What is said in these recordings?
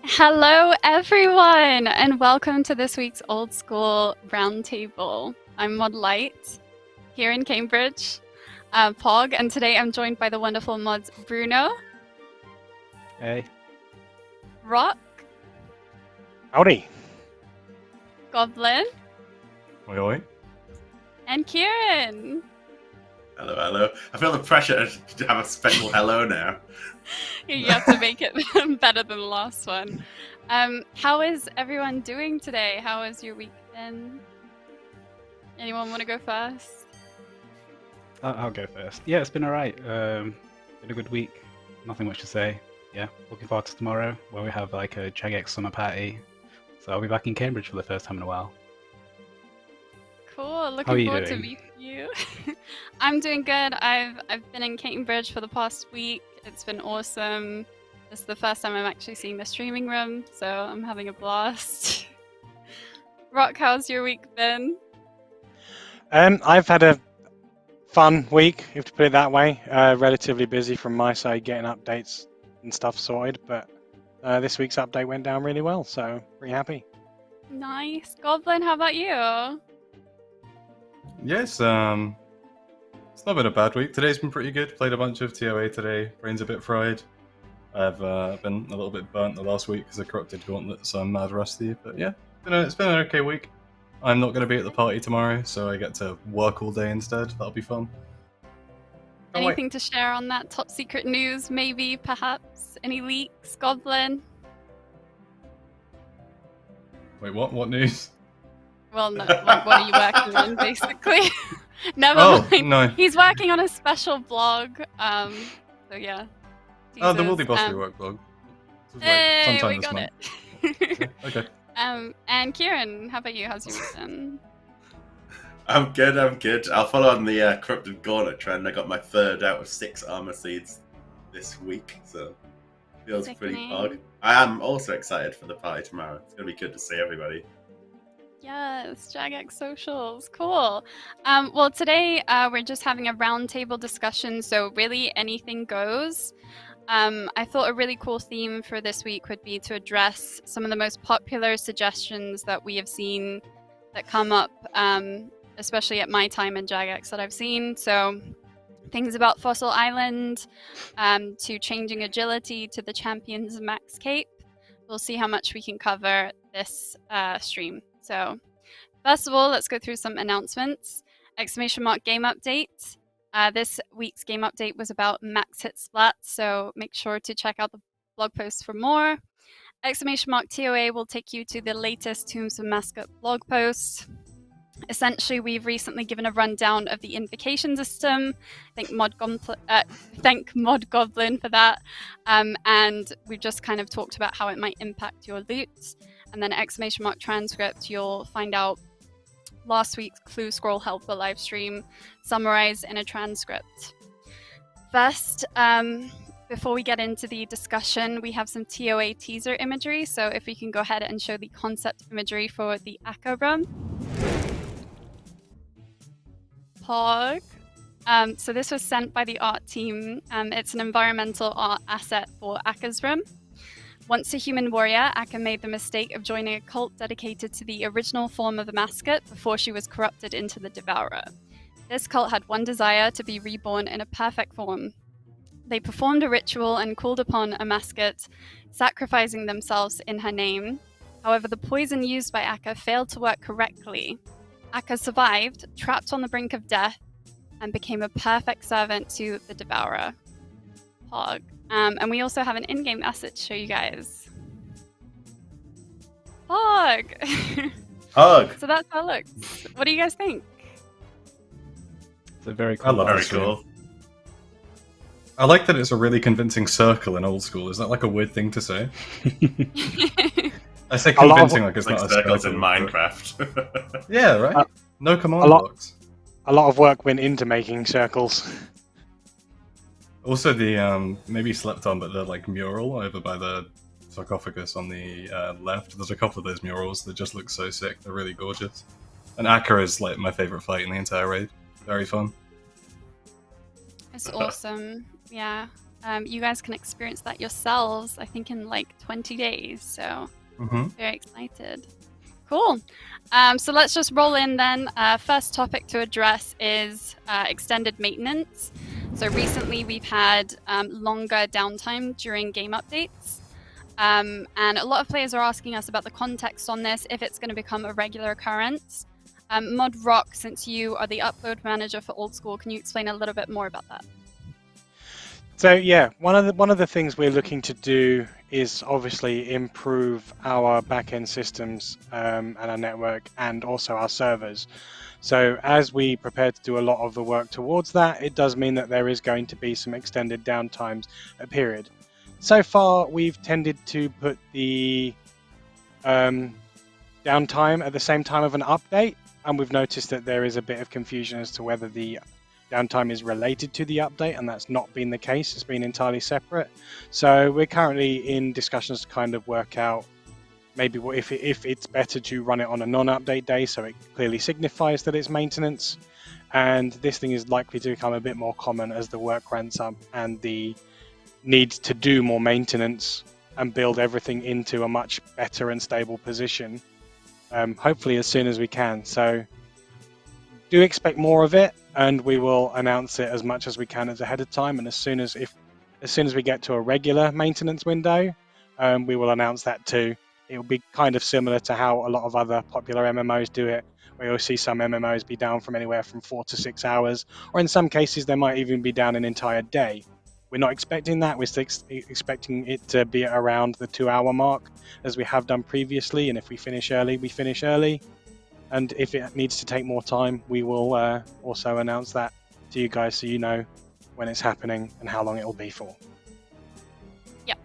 Hello, everyone, and welcome to this week's Old School Roundtable. I'm Mod Light here in Cambridge, Pog, and today I'm joined by the wonderful Mods Bruno. Hey. Roq. Howdy. Goblin. Oi, oi. And Kieren. Hello, hello. I feel the pressure to have a special hello now. You have to make it better than the last one. How is everyone doing today? How has your week been? Anyone want to go first? I'll go first. Yeah, it's been alright. Been a good week. Nothing much to say. Yeah, looking forward to tomorrow where we have like a Jagex summer party. So I'll be back in Cambridge for the first time in a while. Cool. Looking forward to meeting you. I'm doing good. I've been in Cambridge for the past week. It's been awesome. This is the first time I'm actually seeing the streaming room, so I'm having a blast. Roq, how's your week been? I've had a fun week, if you have to put it that way. Relatively busy from my side getting updates and stuff sorted, but this week's update went down really well, so pretty happy. Nice. Goblin, how about you? Yes, it's not been a bad week. Today's been pretty good. Played a bunch of TOA today. Brain's a bit fried. I've been a little bit burnt the last week because I corrupted Gauntlet, so I'm mad rusty. But yeah, it's been an okay week. I'm not going to be at the party tomorrow, so I get to work all day instead. That'll be fun. Anything to share on that top secret news, maybe, perhaps? Any leaks, Goblin? Wait, what? What news? Well, no. What are you working on, basically? Never mind. No. He's working on a special blog. So yeah. Oh, there will be Boss Rework blog. Hey, sometime we this got month. it. Okay. And Kieren, how about you? How's your weekend? I'm good. I'll follow on the corrupted Gauntlet trend. I got my 3rd out of 6 armor seeds this week, so feels pretty odd. I am also excited for the party tomorrow. It's going to be good to see everybody. Yes, Jagex socials, cool. Well, today we're just having a roundtable discussion, so really anything goes. I thought a really cool theme for this week would be to address some of the most popular suggestions that we have seen that come up, especially at my time in Jagex that I've seen. So things about Fossil Island, to changing agility, to the Champions Max Cape. We'll see how much we can cover this stream. So first of all, let's go through some announcements. ! Game update. This week's game update was about max hit splats, so make sure to check out the blog post for more. ! TOA will take you to the latest Tombs of Amascut blog post. Essentially, we've recently given a rundown of the invocation system. Thank Mod Goblin for that. And we've just kind of talked about how it might impact your loot. And then ! Transcript, you'll find out last week's Clue Scroll Helper livestream summarized in a transcript. First, before we get into the discussion, we have some TOA teaser imagery. So if we can go ahead and show the concept imagery for the Akka room. Pog. So this was sent by the art team. It's an environmental art asset for Akka's room. Once a human warrior, Akka made the mistake of joining a cult dedicated to the original form of Amascut before she was corrupted into the Devourer. This cult had one desire: to be reborn in a perfect form. They performed a ritual and called upon Amascut, sacrificing themselves in her name. However, the poison used by Akka failed to work correctly. Akka survived, trapped on the brink of death, and became a perfect servant to the Devourer. Pog. And we also have an in-game asset to show you guys. Pog! Pog! So that's how it looks. What do you guys think? It's a very cool. Very cool. I like that it's a really convincing circle in Old School. Is that like a weird thing to say? I say convincing like it's like not circles a in Minecraft. Yeah, right? No command blocks. A lot of work went into making circles. Also, the maybe slept on, but the like mural over by the sarcophagus on the left. There's a couple of those murals that just look so sick. They're really gorgeous. And Akka is like my favorite fight in the entire raid. Very fun. It's awesome. Yeah. you guys can experience that yourselves, I think in like 20 days. So very excited. Cool. So let's just roll in then. First topic to address is extended maintenance. So recently we've had longer downtime during game updates. And a lot of players are asking us about the context on this, if it's going to become a regular occurrence. Mod Roq, since you are the upload manager for Old School, can you explain a little bit more about that? So yeah, one of the things we're looking to do is obviously improve our back-end systems and our network, and also our servers. So as we prepare to do a lot of the work towards that, it does mean that there is going to be some extended downtimes a period. So far, we've tended to put the downtime at the same time of an update, and we've noticed that there is a bit of confusion as to whether the downtime is related to the update, and that's not been the case. It's been entirely separate. So we're currently in discussions to kind of work out maybe if it's better to run it on a non-update day, so it clearly signifies that it's maintenance. And this thing is likely to become a bit more common as the work ramps up and the need to do more maintenance and build everything into a much better and stable position. Hopefully as soon as we can. So do expect more of it, and we will announce it as much as we can as ahead of time. And as soon as we get to a regular maintenance window, we will announce that too. It will be kind of similar to how a lot of other popular MMOs do it, where you'll see some MMOs be down from anywhere from 4 to 6 hours, or in some cases they might even be down an entire day. We're not expecting that. We're still expecting it to be around the 2-hour mark, as we have done previously. And if we finish early, we finish early. And if it needs to take more time, we will also announce that to you guys, so you know when it's happening and how long it will be for. Yeah.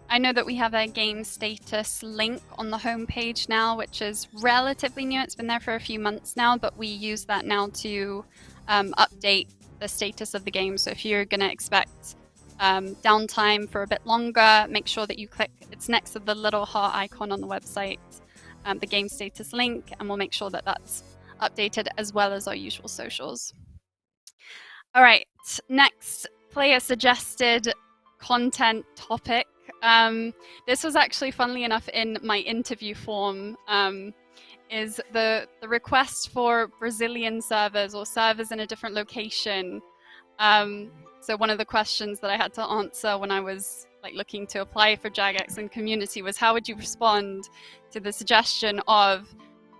I know that we have a game status link on the homepage now, which is relatively new. It's been there for a few months now, but we use that now to update the status of the game. So if you're going to expect downtime for a bit longer, make sure that you click, it's next to the little heart icon on the website, the game status link, and we'll make sure that that's updated, as well as our usual socials. All right, next player suggested content topic. This was actually, funnily enough, in my interview form, is the request for Brazilian servers or servers in a different location. So one of the questions that I had to answer when I was looking to apply for Jagex and community was, how would you respond to the suggestion of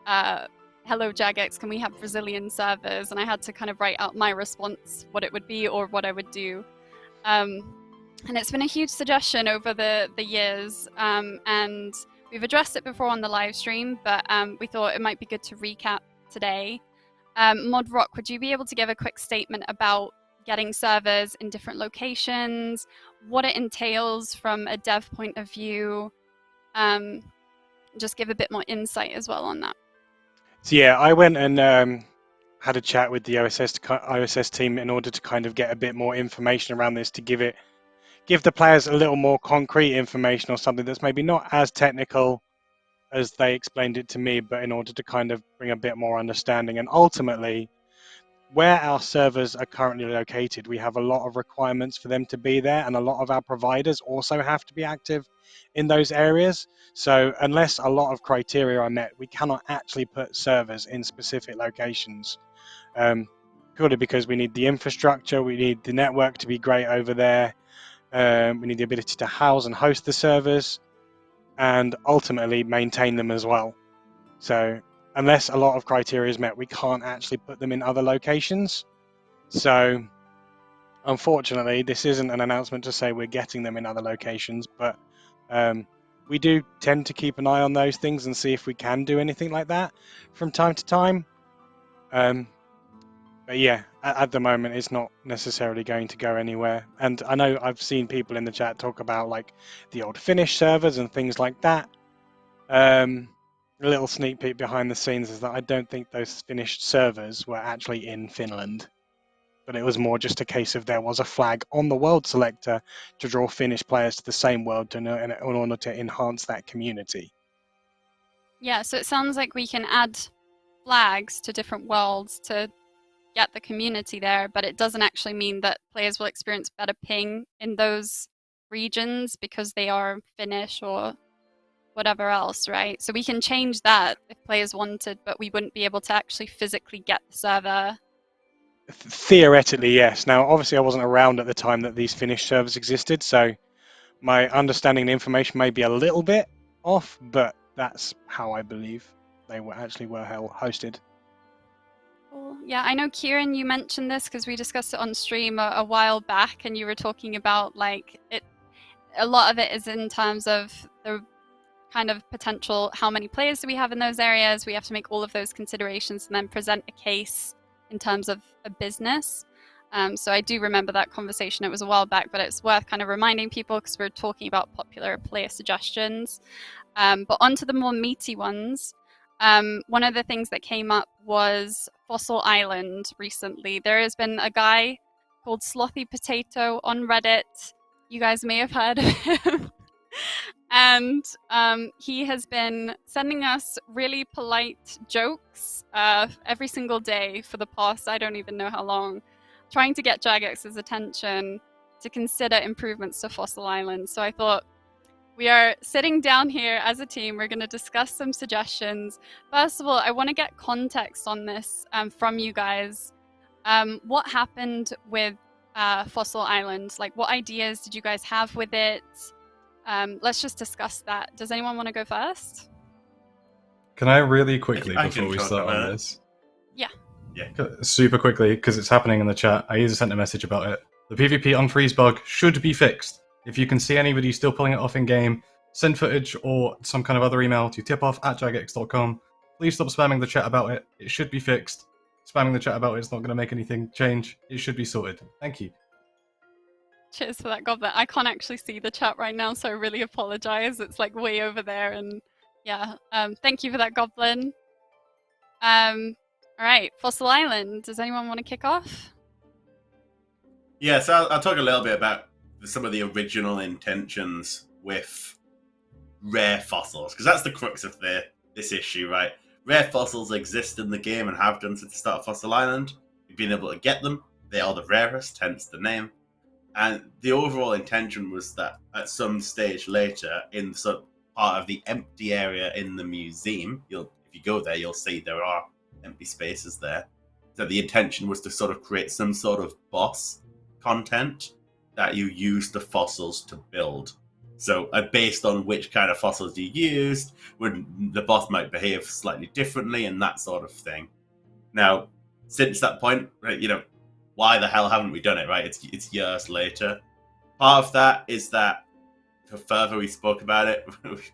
hello Jagex, can we have Brazilian servers? And I had to kind of write out my response, what it would be or what I would do. And it's been a huge suggestion over the years, and we've addressed it before on the live stream, but we thought it might be good to recap today. Mod Roq, would you be able to give a quick statement about getting servers in different locations, what it entails from a dev point of view? Just give a bit more insight as well on that. So yeah, I went and had a chat with the OSS team in order to kind of get a bit more information around this, to give the players a little more concrete information, or something that's maybe not as technical as they explained it to me, but in order to kind of bring a bit more understanding. And ultimately, where our servers are currently located, we have a lot of requirements for them to be there, and a lot of our providers also have to be active in those areas. So unless a lot of criteria are met, we cannot actually put servers in specific locations, purely because we need the infrastructure, we need the network to be great over there, we need the ability to house and host the servers, and ultimately maintain them as well. So unless a lot of criteria is met, we can't actually put them in other locations. So unfortunately, this isn't an announcement to say we're getting them in other locations, but we do tend to keep an eye on those things and see if we can do anything like that from time to time. But yeah, at the moment, it's not necessarily going to go anywhere. And I know I've seen people in the chat talk about the old Finnish servers and things like that. A little sneak peek behind the scenes is that I don't think those Finnish servers were actually in Finland, but it was more just a case of there was a flag on the world selector to draw Finnish players to the same world in order to enhance that community. Yeah, so it sounds like we can add flags to different worlds to get the community there, but it doesn't actually mean that players will experience better ping in those regions because they are Finnish or whatever else, right? So we can change that if players wanted, but we wouldn't be able to actually physically get the server. Theoretically, yes. Now, obviously, I wasn't around at the time that these Finnish servers existed, so my understanding and information may be a little bit off, but that's how I believe they were hosted. Cool. Yeah, I know, Kieren, you mentioned this because we discussed it on stream a while back, and you were talking about like it. A lot of it is in terms of the kind of potential, how many players do we have in those areas? We have to make all of those considerations and then present a case in terms of a business. So I do remember that conversation. It was a while back, but it's worth kind of reminding people because we're talking about popular player suggestions. But onto the more meaty ones. One of the things that came up was Fossil Island recently. There has been a guy called Slothy Potato on Reddit. You guys may have heard of him. And he has been sending us really polite jokes every single day for the past, I don't even know how long, trying to get Jagex's attention to consider improvements to Fossil Island. So I thought, we are sitting down here as a team. We're going to discuss some suggestions. First of all, I want to get context on this from you guys. What happened with Fossil Island? Like, what ideas did you guys have with it? Let's just discuss that. Does anyone want to go first? Can I really quickly, I before can we talk start about on it. this? Yeah. Super quickly, because it's happening in the chat. I sent a message about it. The PvP unfreeze bug should be fixed. If you can see anybody still pulling it off in-game, send footage or some kind of other email to tipoff@jagex.com. Please stop spamming the chat about it. It should be fixed. Spamming the chat about it is not going to make anything change. It should be sorted. Thank you. Cheers for that, Goblin. I can't actually see the chat right now, so I really apologize. It's like way over there, and yeah. Thank you for that, Goblin. All right, Fossil Island. Does anyone want to kick off? Yeah, so I'll talk a little bit about some of the original intentions with rare fossils, because that's the crux of this issue, right? Rare fossils exist in the game and have done since the start of Fossil Island. You've been able to get them. They are the rarest, hence the name. And the overall intention was that at some stage later, in some part of the empty area in the museum, if you go there, you'll see there are empty spaces there. So the intention was to sort of create some sort of boss content that you use the fossils to build. So based on which kind of fossils you used, the boss might behave slightly differently and that sort of thing. Now, since that point, right, why the hell haven't we done it, right? It's years later. Part of that is that the further we spoke about it,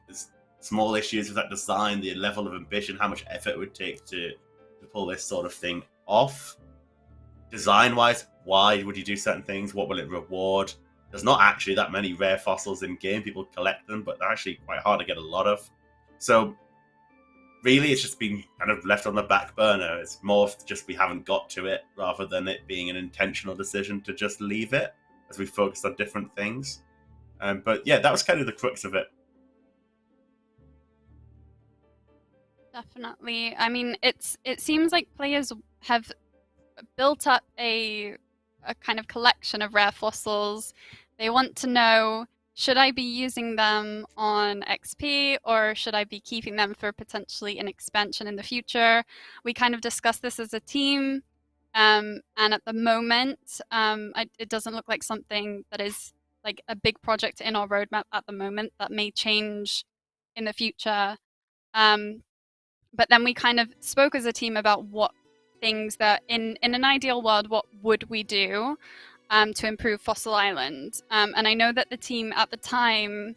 there's small issues with that design, the level of ambition, how much effort it would take to pull this sort of thing off. Design-wise, why would you do certain things? What will it reward? There's not actually that many rare fossils in game. People collect them, but they're actually quite hard to get a lot of. So really, it's just been kind of left on the back burner. It's more just we haven't got to it, rather than it being an intentional decision to just leave it as we focused on different things. But yeah, that was kind of the crux of it. Definitely. I mean, it seems like players have built up a kind of collection of rare fossils. They want to know, should I be using them on XP or should I be keeping them for potentially an expansion in the future? We kind of discussed this as a team, and at the moment, it doesn't look like something that is like a big project in our roadmap at the moment. That may change in the future. But then we kind of spoke as a team about what things that in an ideal world, what would we do to improve Fossil Island? And I know that the team at the time,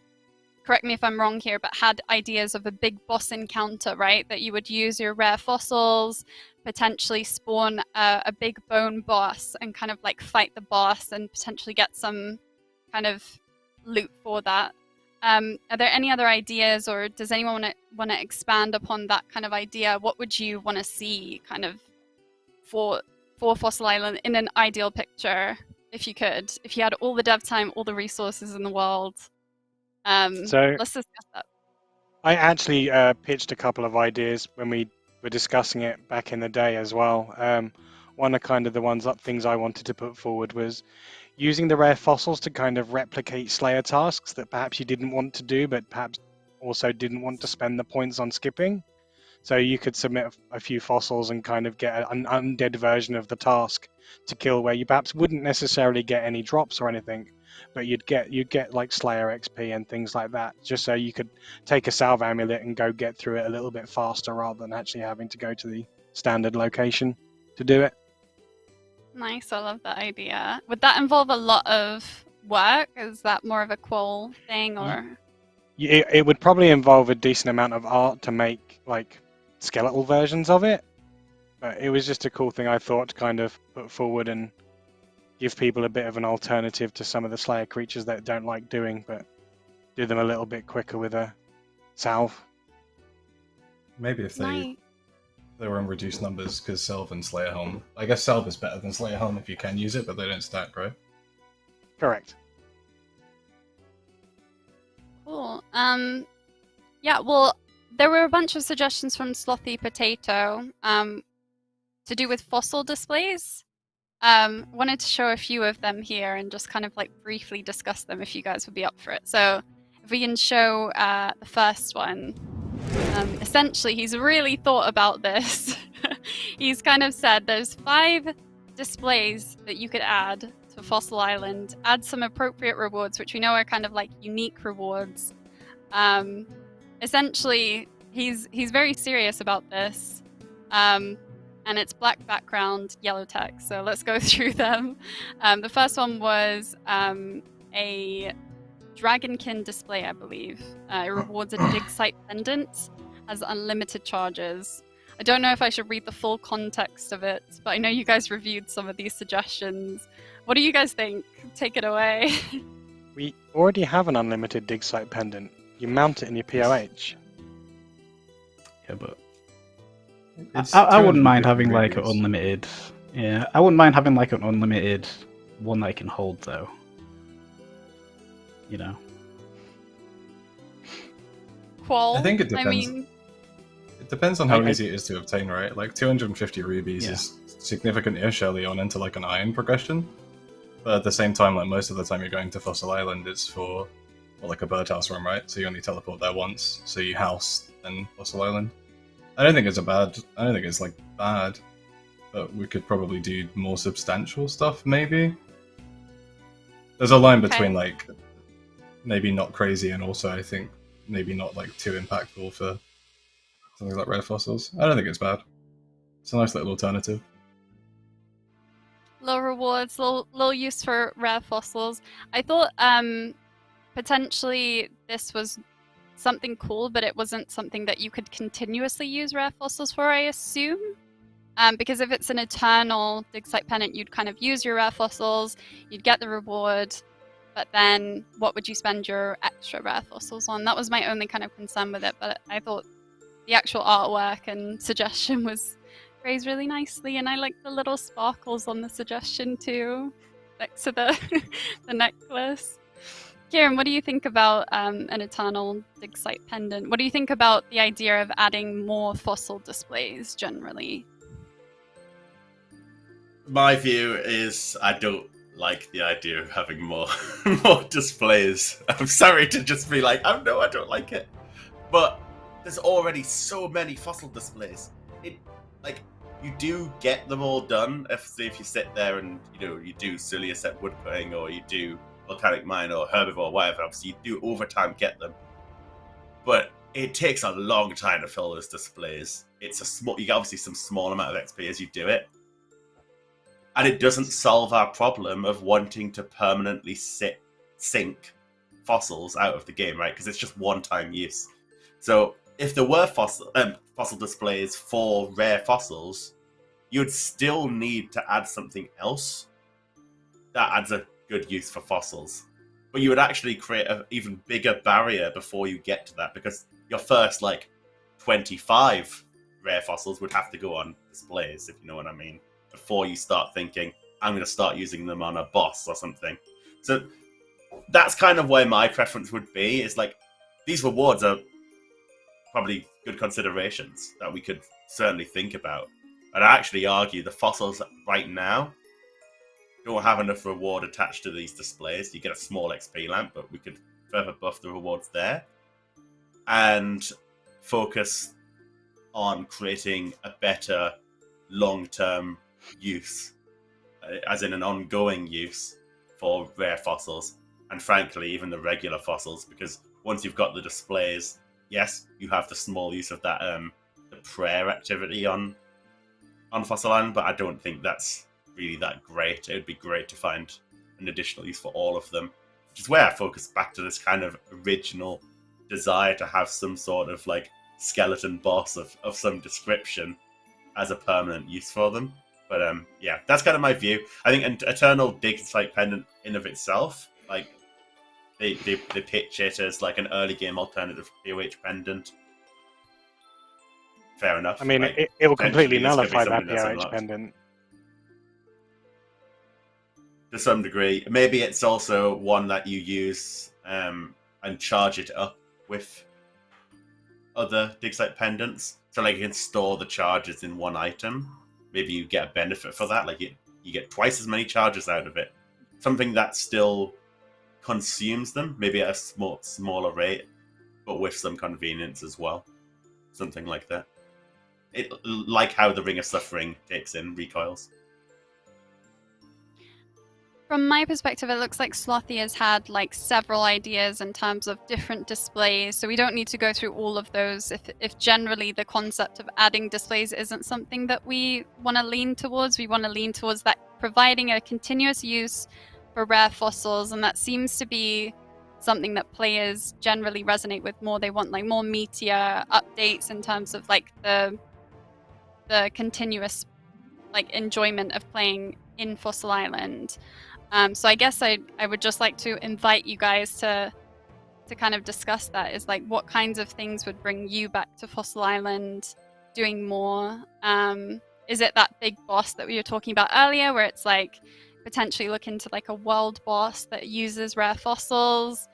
correct me if I'm wrong here, but had ideas of a big boss encounter, right? That you would use your rare fossils, potentially spawn a big bone boss and kind of like fight the boss and potentially get some kind of loot for that. Are there any other ideas, or does anyone want to expand upon that kind of idea? What would you want to see kind of for Fossil Island in an ideal picture, if you could? If you had all the dev time, all the resources in the world. So let's discuss that. I actually pitched a couple of ideas when we were discussing it back in the day as well. one of kind of the things I wanted to put forward was using the rare fossils to kind of replicate Slayer tasks that perhaps you didn't want to do, but perhaps also didn't want to spend the points on skipping. So you could submit a few fossils and kind of get an undead version of the task to kill, where you perhaps wouldn't necessarily get any drops or anything, but you'd get like Slayer XP and things like that, just so you could take a salve amulet and go get through it a little bit faster rather than actually having to go to the standard location to do it. Nice, I love that idea. Would that involve a lot of work? Is that more of a qual thing, or? It would probably involve a decent amount of art to make like skeletal versions of it, but it was just a cool thing I thought to kind of put forward and give people a bit of an alternative to some of the Slayer creatures that don't like doing, but do them a little bit quicker with a salve. Maybe if they were in reduced numbers, because Salve and Slayer Helm. I guess Salve is better than Slayer Helm if you can use it, but they don't stack, right? Correct. Cool. Yeah, well, there were a bunch of suggestions from Slothy Potato to do with fossil displays. Wanted to show a few of them here and just kind of like briefly discuss them if you guys would be up for it. So if we can show the first one. Essentially, he's really thought about this. He's kind of said there's 5 displays that you could add to Fossil Island. Add some appropriate rewards, which we know are kind of like unique rewards. Essentially, he's very serious about this. And it's black background, yellow text. So let's go through them. The first one was a Dragonkin display, I believe. It rewards a dig site pendant, has unlimited charges. I don't know if I should read the full context of it, but I know you guys reviewed some of these suggestions. What do you guys think? Take it away. We already have an unlimited dig site pendant. You mount it in your POH. Yeah, but I wouldn't mind having like an unlimited. Yeah, I wouldn't mind having like an unlimited one that I can hold though. You know. Qual. I think it depends. I mean, it depends on how easy it is to obtain, right? Like 250 rubies is significant-ish early on into like an iron progression. But at the same time, like most of the time you're going to Fossil Island, it's for like a birdhouse run, right? So you only teleport there once. So you house then Fossil Island. I don't think it's like bad, but we could probably do more substantial stuff, maybe. There's a line between like maybe not crazy and also I think maybe not like too impactful for something like rare fossils. I don't think it's bad. It's a nice little alternative. Low rewards, low use for rare fossils. I thought potentially this was something cool, but it wasn't something that you could continuously use rare fossils for, I assume. Because if it's an eternal dig site pendant, you'd kind of use your rare fossils, you'd get the reward, but then what would you spend your extra rare fossils on? That was my only kind of concern with it, but I thought the actual artwork and suggestion was phrased really nicely, and I like the little sparkles on the suggestion too, next to the necklace. Kieren, what do you think about an eternal dig site pendant? What do you think about the idea of adding more fossil displays generally? My view is I don't like the idea of having more more displays. I'm sorry to just be like, oh no, I don't like it. But there's already so many fossil displays. You do get them all done if you sit there and you do Cilia set wood putting, or you do volcanic mine or herbivore, whatever. Obviously, you do over time get them, but it takes a long time to fill those displays. It's you get obviously some small amount of XP as you do it, and it doesn't solve our problem of wanting to permanently sink fossils out of the game, right? Because it's just one-time use. So if there were fossil displays for rare fossils, you'd still need to add something else that adds a good use for fossils. But you would actually create an even bigger barrier before you get to that, because your first 25 rare fossils would have to go on displays, if you know what I mean, before you start thinking, I'm going to start using them on a boss or something. So that's kind of where my preference would be, is these rewards are probably good considerations that we could certainly think about. I'd actually argue the fossils right now don't have enough reward attached to these displays. You get a small XP lamp, but we could further buff the rewards there and focus on creating a better long-term use, as in an ongoing use for rare fossils, and frankly, even the regular fossils, because once you've got the displays, yes, you have the small use of that the prayer activity on Fossil Island, but I don't think that's really that great. It would be great to find an additional use for all of them, which is where I focus back to this kind of original desire to have some sort of like skeleton boss of some description as a permanent use for them. But yeah, that's kind of my view. I think an Eternal Dig Site Pendant in of itself, like they pitch it as like an early game alternative POH pendant. Fair enough. I mean, like, it will completely potentially this could be nullify that something that's POH unlocked. pendant. To some degree. Maybe it's also one that you use and charge it up with other dig site pendants. So like you can store the charges in one item. Maybe you get a benefit for that. Like you get twice as many charges out of it. Something that still consumes them, maybe at a smaller rate, but with some convenience as well. Something like that. It like how the Ring of Suffering takes in recoils. From my perspective, it looks like Slothy has had like several ideas in terms of different displays, so we don't need to go through all of those if generally the concept of adding displays isn't something that we want to lean towards. We want to lean towards that providing a continuous use for rare fossils, and that seems to be something that players generally resonate with more. They want like more meteor updates in terms of like the continuous like enjoyment of playing in Fossil Island. So I guess I would just like to invite you guys to kind of discuss that, is like what kinds of things would bring you back to Fossil Island doing more. Is it that big boss that we were talking about earlier, where it's like potentially look into like a world boss that uses rare fossils?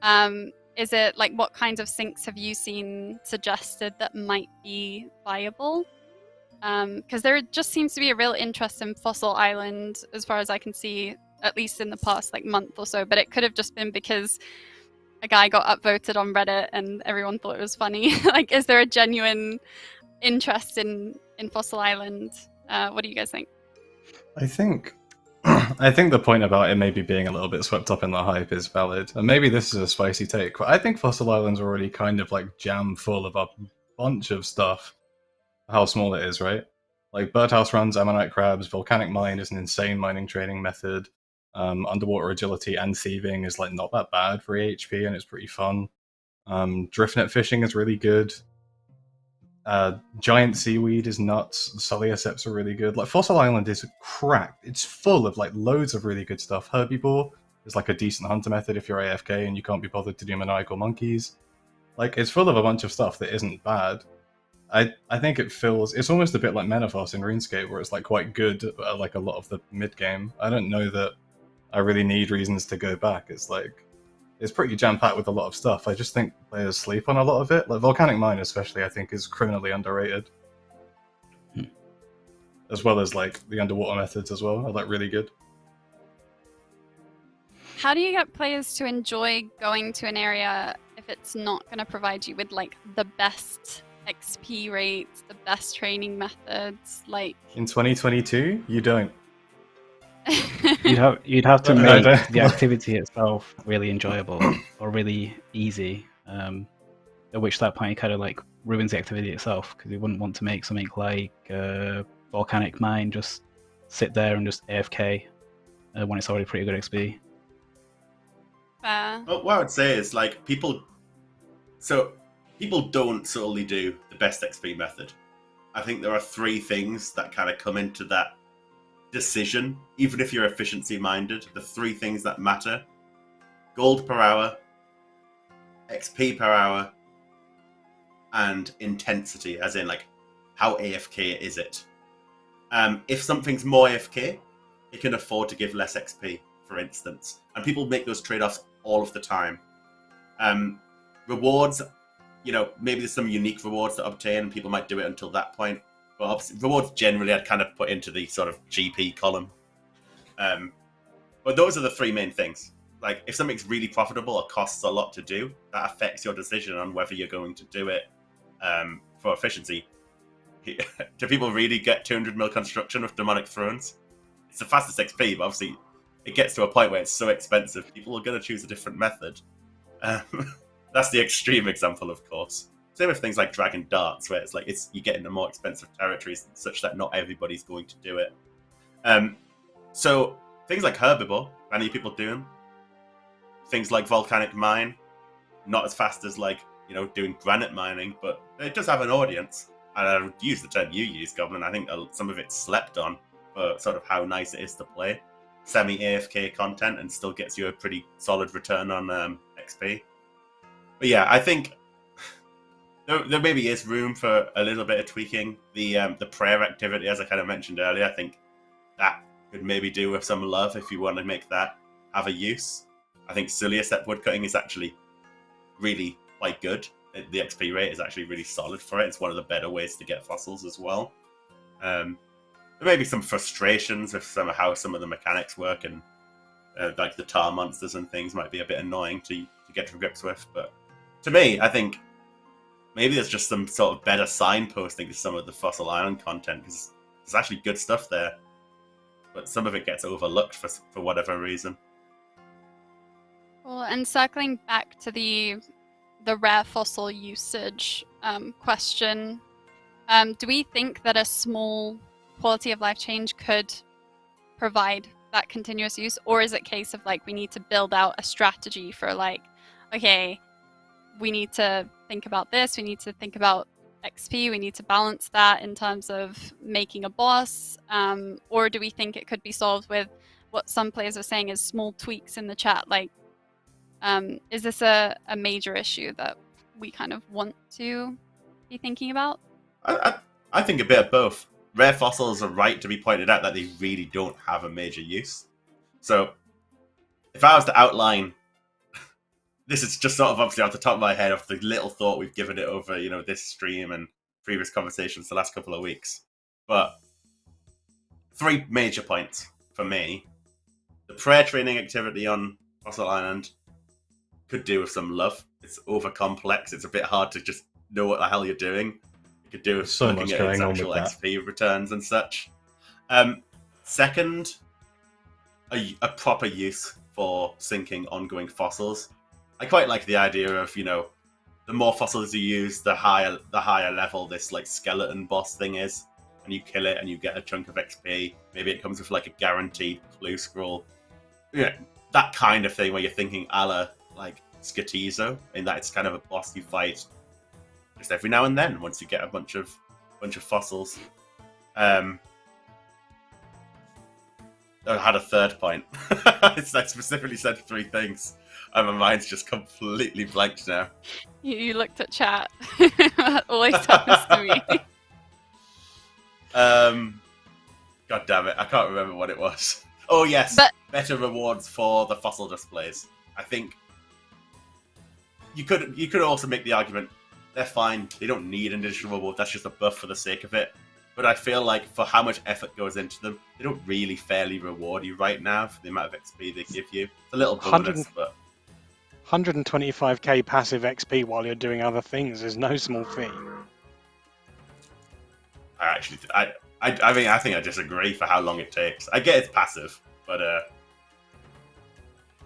Is it like what kinds of syncs have you seen suggested that might be viable? Because there just seems to be a real interest in Fossil Island, as far as I can see, at least in the past like month or so. But it could have just been because a guy got upvoted on Reddit and everyone thought it was funny. Like, is there a genuine interest in Fossil Island? What do you guys think? I think the point about it maybe being a little bit swept up in the hype is valid, and maybe this is a spicy take, but I think Fossil Island's already kind of like jam full of a bunch of stuff. How small it is, right? Like Birdhouse runs Ammonite crabs, Volcanic Mine is an insane mining training method, underwater agility and thieving is like not that bad for AHP and it's pretty fun. Driftnet fishing is really good. Giant seaweed is nuts. Sulliaceps are really good. Like Fossil Island is cracked. It's full of like loads of really good stuff. Herbivore is like a decent hunter method if you're AFK and you can't be bothered to do maniacal monkeys. Like it's full of a bunch of stuff that isn't bad. I think it feels, it's almost a bit like Menethos in RuneScape, where it's like quite good at like a lot of the mid game. I don't know that I really need reasons to go back. It's like, it's pretty jam-packed with a lot of stuff. I just think players sleep on a lot of it. Like Volcanic Mine especially, I think is criminally underrated. As well as like the underwater methods as well are like really good. How do you get players to enjoy going to an area if it's not going to provide you with like the best XP rates, the best training methods? Like in 2022, you don't. You'd have to make the activity itself really enjoyable or really easy. At which that point it kind of like ruins the activity itself, because you wouldn't want to make something like Volcanic Mine just sit there and just AFK when it's already pretty good XP. Well, what I would say is like people don't solely do the best XP method. I think there are three things that kind of come into that decision, even if you're efficiency minded. The three things that matter: gold per hour, XP per hour, and intensity, as in like how AFK is it. If something's more AFK, it can afford to give less XP, for instance. And people make those trade-offs all of the time. Rewards, you know, maybe there's some unique rewards that obtain and people might do it until that point. But obviously, rewards generally I'd kind of put into the sort of GP column. But those are the three main things. Like, if something's really profitable or costs a lot to do, that affects your decision on whether you're going to do it for efficiency. Do people really get 200 mil construction with demonic thrones? It's the fastest XP, but obviously it gets to a point where it's so expensive, people are going to choose a different method. That's the extreme example, of course. Same with things like Dragon Darts, where it's like you get into more expensive territories such that not everybody's going to do it. So things like Herbivore, many people do them. Things like Volcanic Mine, not as fast as doing granite mining, but it does have an audience. And I would use the term you use, Goblin. I think some of it's slept on for sort of how nice it is to play. Semi-AFK content and still gets you a pretty solid return on XP. But yeah, I think there maybe is room for a little bit of tweaking. The prayer activity, as I kind of mentioned earlier, I think that could maybe do with some love if you want to make that have a use. I think Step woodcutting is actually really quite good. The XP rate is actually really solid for it. It's one of the better ways to get fossils as well. There may be some frustrations with how some of the mechanics work, and like the tar monsters and things might be a bit annoying to get to grips with. But to me, I think maybe there's just some sort of better signposting to some of the Fossil Island content, because there's actually good stuff there, but some of it gets overlooked for whatever reason. Well, and circling back to the rare fossil usage question, do we think that a small quality of life change could provide that continuous use, or is it a case of we need to build out a strategy for okay, we need to think about this, we need to think about XP, we need to balance that in terms of making a boss, or do we think it could be solved with what some players are saying is small tweaks in the chat? Is this a major issue that we kind of want to be thinking about? I think a bit of both. Rare fossils are right to be pointed out that they really don't have a major use. So, if I was to outline, this is just sort of obviously off the top of my head of the little thought we've given it over, this stream and previous conversations the last couple of weeks. But 3 major points for me. The prayer training activity on Fossil Island could do with some love. It's over complex. It's a bit hard to just know what the hell you're doing. You could do with so looking at its actual XP returns and such. Second, a proper use for syncing ongoing fossils. I quite like the idea of, the more fossils you use, the higher level this skeleton boss thing is, and you kill it and you get a chunk of XP. Maybe it comes with a guaranteed clue scroll. That kind of thing where you're thinking a la Skatizo, in that it's kind of a boss you fight just every now and then once you get a bunch of fossils. I had a third point. I specifically said 3 things, and my mind's just completely blanked now. You looked at chat. That always happens to me. God damn it, I can't remember what it was. Oh yes, better rewards for the fossil displays. I think you could also make the argument they're fine. They don't need an additional reward. That's just a buff for the sake of it. But I feel like for how much effort goes into them, they don't really fairly reward you right now for the amount of XP they give you. It's a little bonus, but 125k passive XP while you're doing other things is no small feat. I think I disagree for how long it takes. I get it's passive, but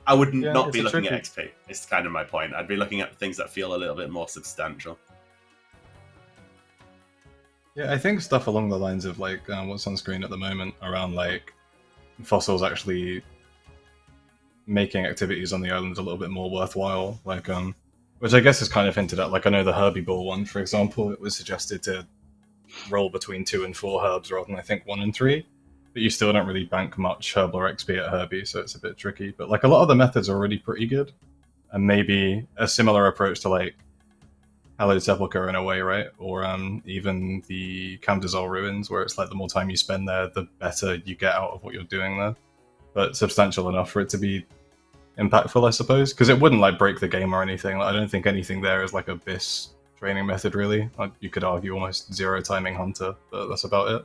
I would not be looking at XP. It's kind of my point. I'd be looking at things that feel a little bit more substantial. Yeah, I think stuff along the lines of what's on screen at the moment around fossils actually making activities on the island a little bit more worthwhile. Which I guess is kind of hinted at. I know the Herbivore one, for example, it was suggested to roll between 2 and 4 herbs rather than I think 1 and 3. But you still don't really bank much herb or XP at Herbie, so it's a bit tricky. But a lot of the methods are already pretty good, and maybe a similar approach to Hallowed Sepulchre in a way, right? Or even the Camdazol Ruins, where it's the more time you spend there, the better you get out of what you're doing there. But substantial enough for it to be impactful, I suppose, because it wouldn't break the game or anything. I don't think anything there is Abyss training method, really. You could argue almost zero timing Hunter, but that's about it.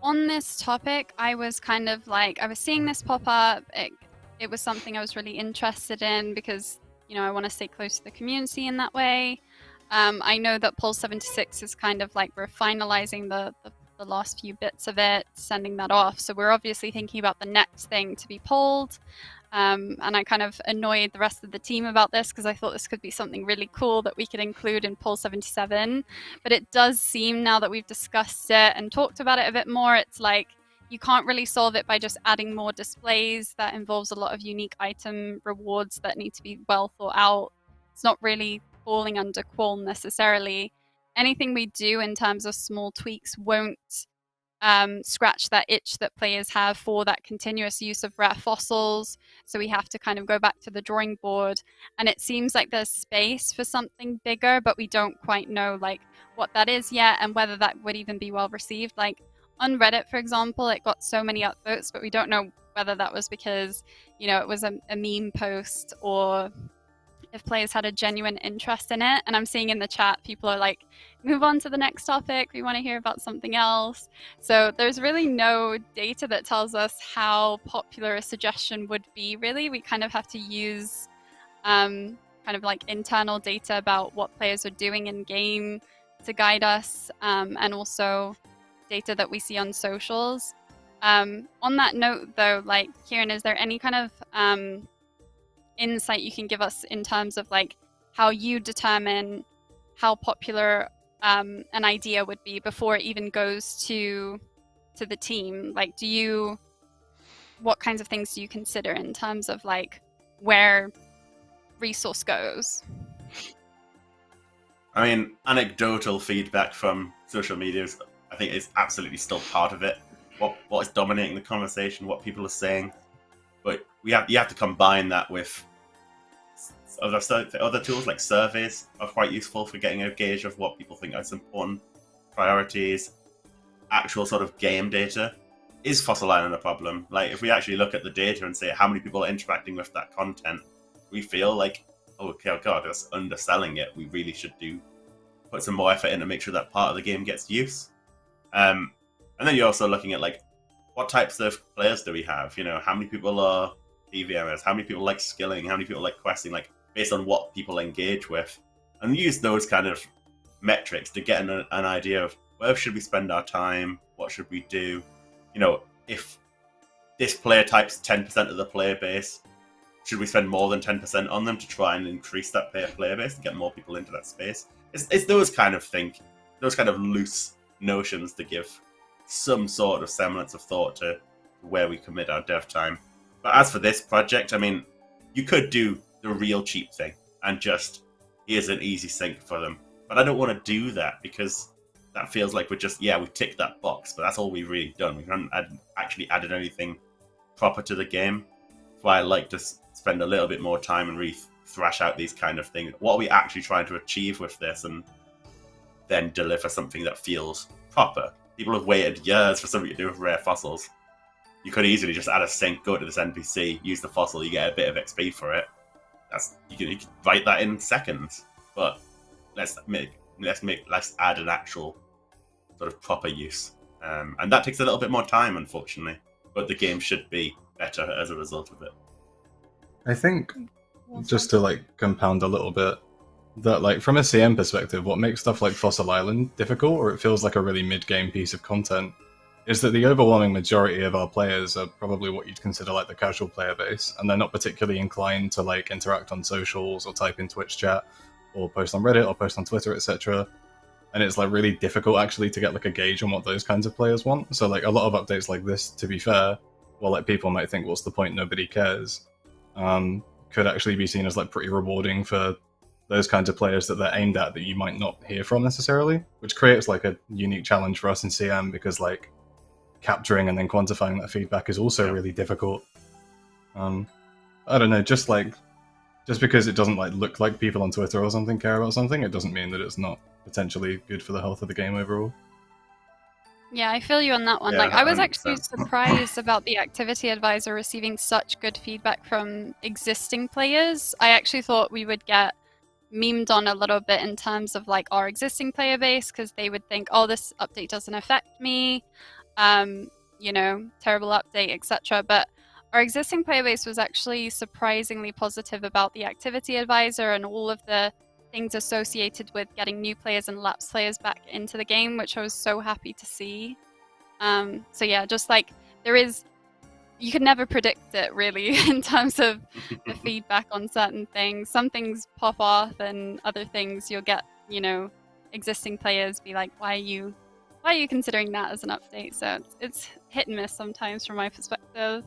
On this topic, I was kind of like, I was seeing this pop up. It was something I was really interested in because, you know, I want to stay close to the community in that way. I know that Poll 76 is kind of like we're finalizing the last few bits of it, sending that off. So we're obviously thinking about the next thing to be polled. And I kind of annoyed the rest of the team about this because I thought this could be something really cool that we could include in Poll 77. But it does seem, now that we've discussed it and talked about it a bit more, it's like you can't really solve it by just adding more displays. That involves a lot of unique item rewards that need to be well thought out. It's not really falling under Qualm necessarily. Anything we do in terms of small tweaks won't scratch that itch that players have for that continuous use of rare fossils. So we have to kind of go back to the drawing board. And it seems like there's space for something bigger, but we don't quite know like what that is yet and whether that would even be well received. Like on Reddit, for example, it got so many upvotes, but we don't know whether that was because, you know, it was a meme post or if players had a genuine interest in it. And I'm seeing in the chat, people are like, move on to the next topic. We want to hear about something else. So there's really no data that tells us how popular a suggestion would be, really. We kind of have to use kind of like internal data about what players are doing in game to guide us, and also data that we see on socials. On that note, though, like, Kieren, is there any kind of insight you can give us in terms of like how you determine how popular an idea would be before it even goes to the team? Like, what kinds of things do you consider in terms of like where resource goes? I mean, anecdotal feedback from social media I think is absolutely still part of it. What is dominating the conversation, what people are saying. But you have to combine that with other tools like surveys are quite useful for getting a gauge of what people think is important, priorities, actual sort of game data. Is Fossil Island a problem? Like, if we actually look at the data and say how many people are interacting with that content, we feel like, oh god, that's underselling it. We really should put some more effort in to make sure that part of the game gets use. And then you're also looking at like, what types of players do we have? You know, how many people are PVMers? How many people like skilling? How many people like questing? Like, based on what people engage with, and use those kind of metrics to get an idea of where should we spend our time, what should we do. You know, if this player type's 10% of the player base, should we spend more than 10% on them to try and increase that player base and get more people into that space? It's those kind of loose notions to give some sort of semblance of thought to where we commit our dev time. But as for this project, I mean, you could do the real cheap thing and just, here's an easy sync for them. But I don't want to do that because that feels like we're just, we ticked that box, but that's all we've really done. We haven't actually added anything proper to the game. That's why I like to spend a little bit more time and really thrash out these kind of things. What are we actually trying to achieve with this, and then deliver something that feels proper. People have waited years for something to do with rare fossils. You could easily just add a sync, go to this NPC, use the fossil, you get a bit of XP for it. You can write that in seconds. But let's add an actual sort of proper use, and that takes a little bit more time, unfortunately. But the game should be better as a result of it. I think, just to like compound a little bit, that like from a CM perspective, what makes stuff like Fossil Island difficult, or it feels like a really mid-game piece of content, is that the overwhelming majority of our players are probably what you'd consider like the casual player base, and they're not particularly inclined to like interact on socials or type in Twitch chat or post on Reddit or post on Twitter, etc. And it's like really difficult actually to get like a gauge on what those kinds of players want. So like a lot of updates like this, to be fair, while like people might think what's the point, nobody cares, could actually be seen as like pretty rewarding for those kinds of players that they're aimed at that you might not hear from necessarily, which creates like a unique challenge for us in CM, because like capturing and then quantifying that feedback is also really difficult. I don't know, just because it doesn't like look like people on Twitter or something care about something, it doesn't mean that it's not potentially good for the health of the game overall. Yeah, I feel you on that one. Yeah, like, I was actually 100%. surprised about the activity advisor receiving such good feedback from existing players. I actually thought we would get memed on a little bit in terms of like our existing player base, because they would think, oh, this update doesn't affect me, you know, terrible update, etc. But our existing player base was actually surprisingly positive about the activity advisor and all of the things associated with getting new players and lapsed players back into the game, which I was so happy to see. So yeah, just like you can never predict it really in terms of the feedback on certain things. Some things pop off, and other things you'll get, you know, existing players be like, why are you considering that as an update? So it's hit and miss sometimes from my perspective.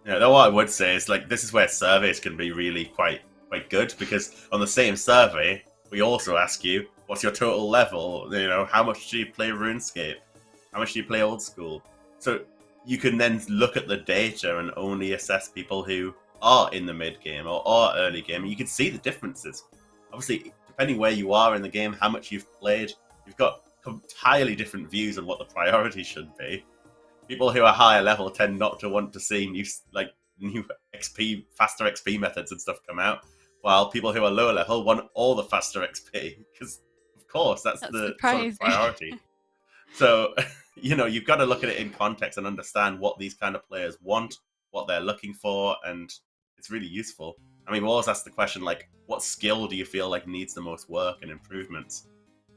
Yeah, though what I would say is like this is where surveys can be really quite good, because on the same survey we also ask you what's your total level, you know, how much do you play RuneScape, how much do you play Old School, so you can then look at the data and only assess people who are in the mid game or are early game, and you can see the differences. Obviously, depending where you are in the game, how much you've played, you've got entirely different views on what the priority should be. People who are higher level tend not to want to see new XP, faster XP methods and stuff come out, while people who are lower level want all the faster XP, because of course that's the sort of priority. So, you know, you've got to look at it in context and understand what these kind of players want, what they're looking for, and it's really useful. I mean, we always ask the question, like, what skill do you feel like needs the most work and improvements?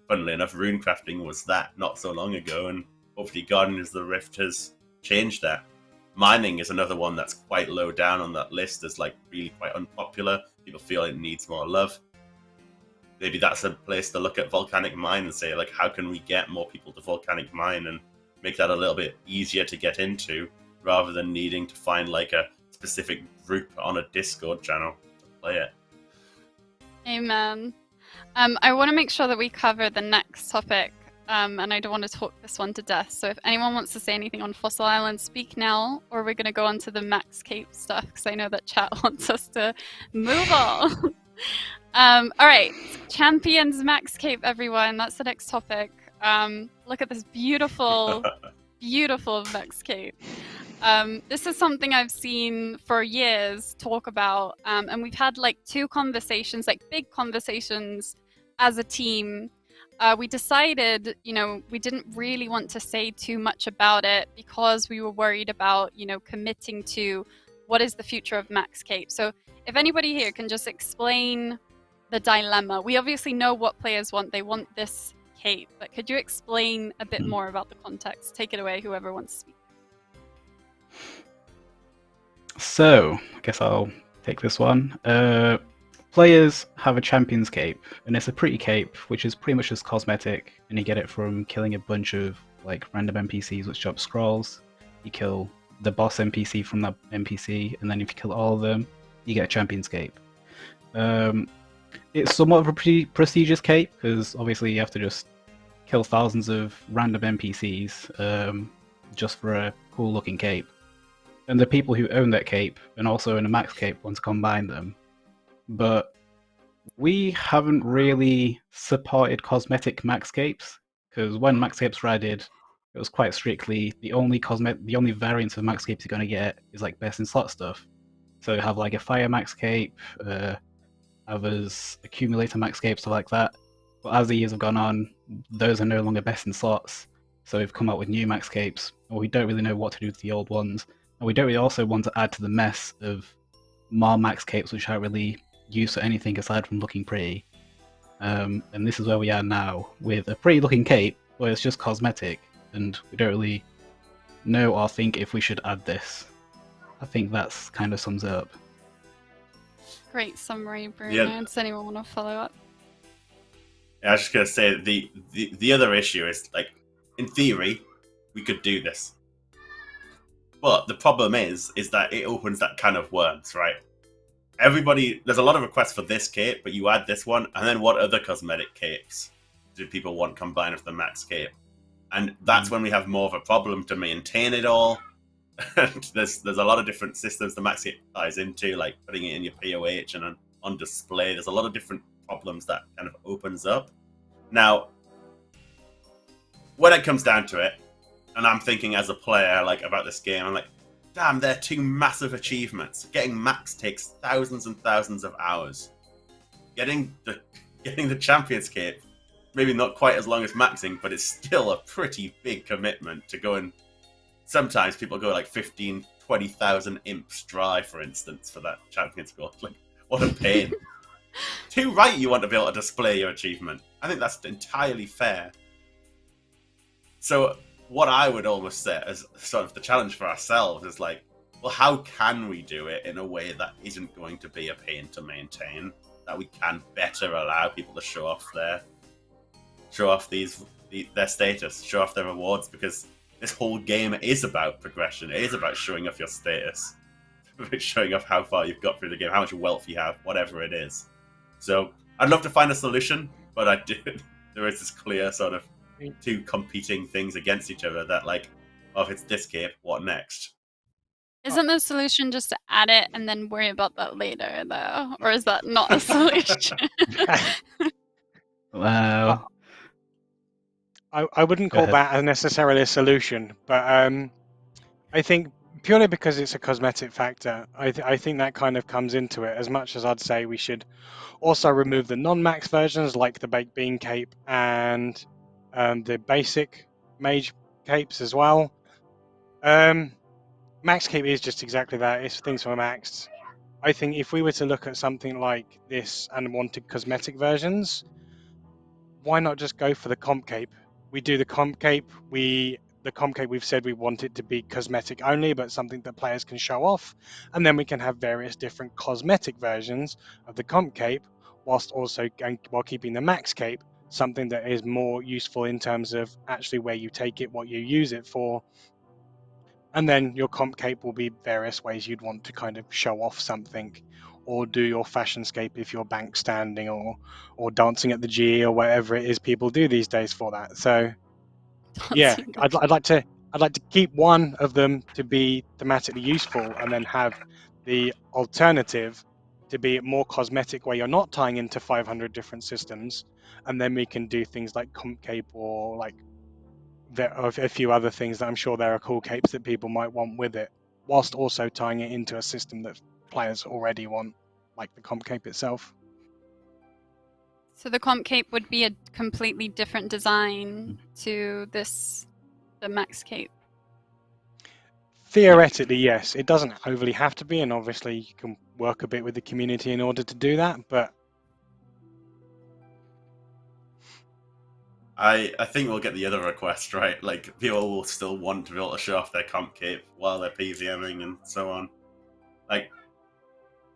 Funnily enough, runecrafting was that not so long ago, and hopefully Gardeners of the Rift has changed that. Mining is another one that's quite low down on that list as like really quite unpopular. People feel it needs more love. Maybe that's a place to look at volcanic mine and say, like, how can we get more people to volcanic mine and make that a little bit easier to get into, rather than needing to find like a specific group on a Discord channel to play it. Amen. I want to make sure that we cover the next topic, and I don't want to talk this one to death. So if anyone wants to say anything on Fossil Island, speak now, or we're going to go on to the Max Cape stuff, because I know that chat wants us to move on. All right, Champions Max Cape, everyone. That's the next topic. Look at this beautiful, beautiful Max Cape. This is something I've seen for years talk about, and we've had like 2 conversations, like big conversations as a team. We decided, you know, we didn't really want to say too much about it because we were worried about, you know, committing to what is the future of Max Cape. So if anybody here can just explain the dilemma. We obviously know what players want. They want this cape, but could you explain a bit more about the context? Take it away, whoever wants to speak. So, I guess I'll take this one. Players have a Champion's Cape, and it's a pretty cape, which is pretty much just cosmetic, and you get it from killing a bunch of like random NPCs which drop scrolls. You kill the boss NPC from that NPC, and then if you kill all of them, you get a Champion's Cape. It's somewhat of a pretty prestigious cape, because obviously you have to just kill thousands of random NPCs just for a cool looking cape. And the people who own that cape and also own a max cape want to combine them. But we haven't really supported cosmetic max capes, because when max capes were added, it was quite strictly the only variant of max capes you're going to get is like best in slot stuff. So you have like a fire max cape, others accumulator max cape, stuff like that. But as the years have gone on, those are no longer best in slots. So we've come up with new max capes, and we don't really know what to do with the old ones. And we don't really also want to add to the mess of more max capes which aren't really used for anything aside from looking pretty. And this is where we are now, with a pretty looking cape, where it's just cosmetic, and we don't really know or think if we should add this. I think that's kind of sums it up. Great summary, Bruno. Yeah. Does anyone want to follow up? Yeah, I was just going to say, the other issue is, like, in theory, we could do this. But the problem is that it opens that can of worms, right? There's a lot of requests for this cape, but you add this one, and then what other cosmetic capes do people want combined with the max cape? And that's when we have more of a problem to maintain it all. there's a lot of different systems the max cape ties into, like putting it in your POH and on display. There's a lot of different problems that kind of opens up. Now, when it comes down to it, and I'm thinking as a player, like, about this game, I'm like, damn, they're 2 massive achievements. Getting max takes thousands and thousands of hours. getting the Champions Cape, maybe not quite as long as maxing, but it's still a pretty big commitment to go and sometimes people go like 15, 20,000 imps dry, for instance, for that Champions Gold. Like, what a pain. Too right you want to be able to display your achievement. I think that's entirely fair. So what I would almost set as sort of the challenge for ourselves is like, well, how can we do it in a way that isn't going to be a pain to maintain? That we can better allow people to show off their status, show off their rewards, because this whole game is about progression. It is about showing off your status, about showing off how far you've got through the game, how much wealth you have, whatever it is. So I'd love to find a solution, but there is this clear sort of two competing things against each other that, like, oh, if it's this cape, what next? Isn't the solution just to add it and then worry about that later, though? Or is that not a solution? Wow. I wouldn't Go call ahead. that necessarily a solution, but I think purely because it's a cosmetic factor, I think that kind of comes into it, as much as I'd say we should also remove the non-max versions like the Baked Bean Cape and the basic Mage Capes as well. Max Cape is just exactly that, it's things for maxed. I think if we were to look at something like this and wanted cosmetic versions, why not just go for the Comp Cape? We do the Comp Cape, we've said we want it to be cosmetic only, but something that players can show off, and then we can have various different cosmetic versions of the Comp Cape, while keeping the Max Cape, something that is more useful in terms of actually where you take it, what you use it for. And then your Comp Cape will be various ways you'd want to kind of show off something, or do your Fashionscape if you're bank standing, or dancing at the G, or whatever it is people do these days for that. So yeah, I'd like to keep one of them to be thematically useful, and then have the alternative to be more cosmetic, where you're not tying into 500 different systems, and then we can do things like Comp Cape, or like there are a few other things that I'm sure there are cool capes that people might want with it, whilst also tying it into a system that players already want, like the Comp Cape itself. So the Comp Cape would be a completely different design to the Max Cape. Theoretically, yes. It doesn't overly have to be, and obviously you can work a bit with the community in order to do that, but I think we'll get the other request, right? Like, people will still want to be able to show off their Comp Cape while they're PVMing and so on. Like,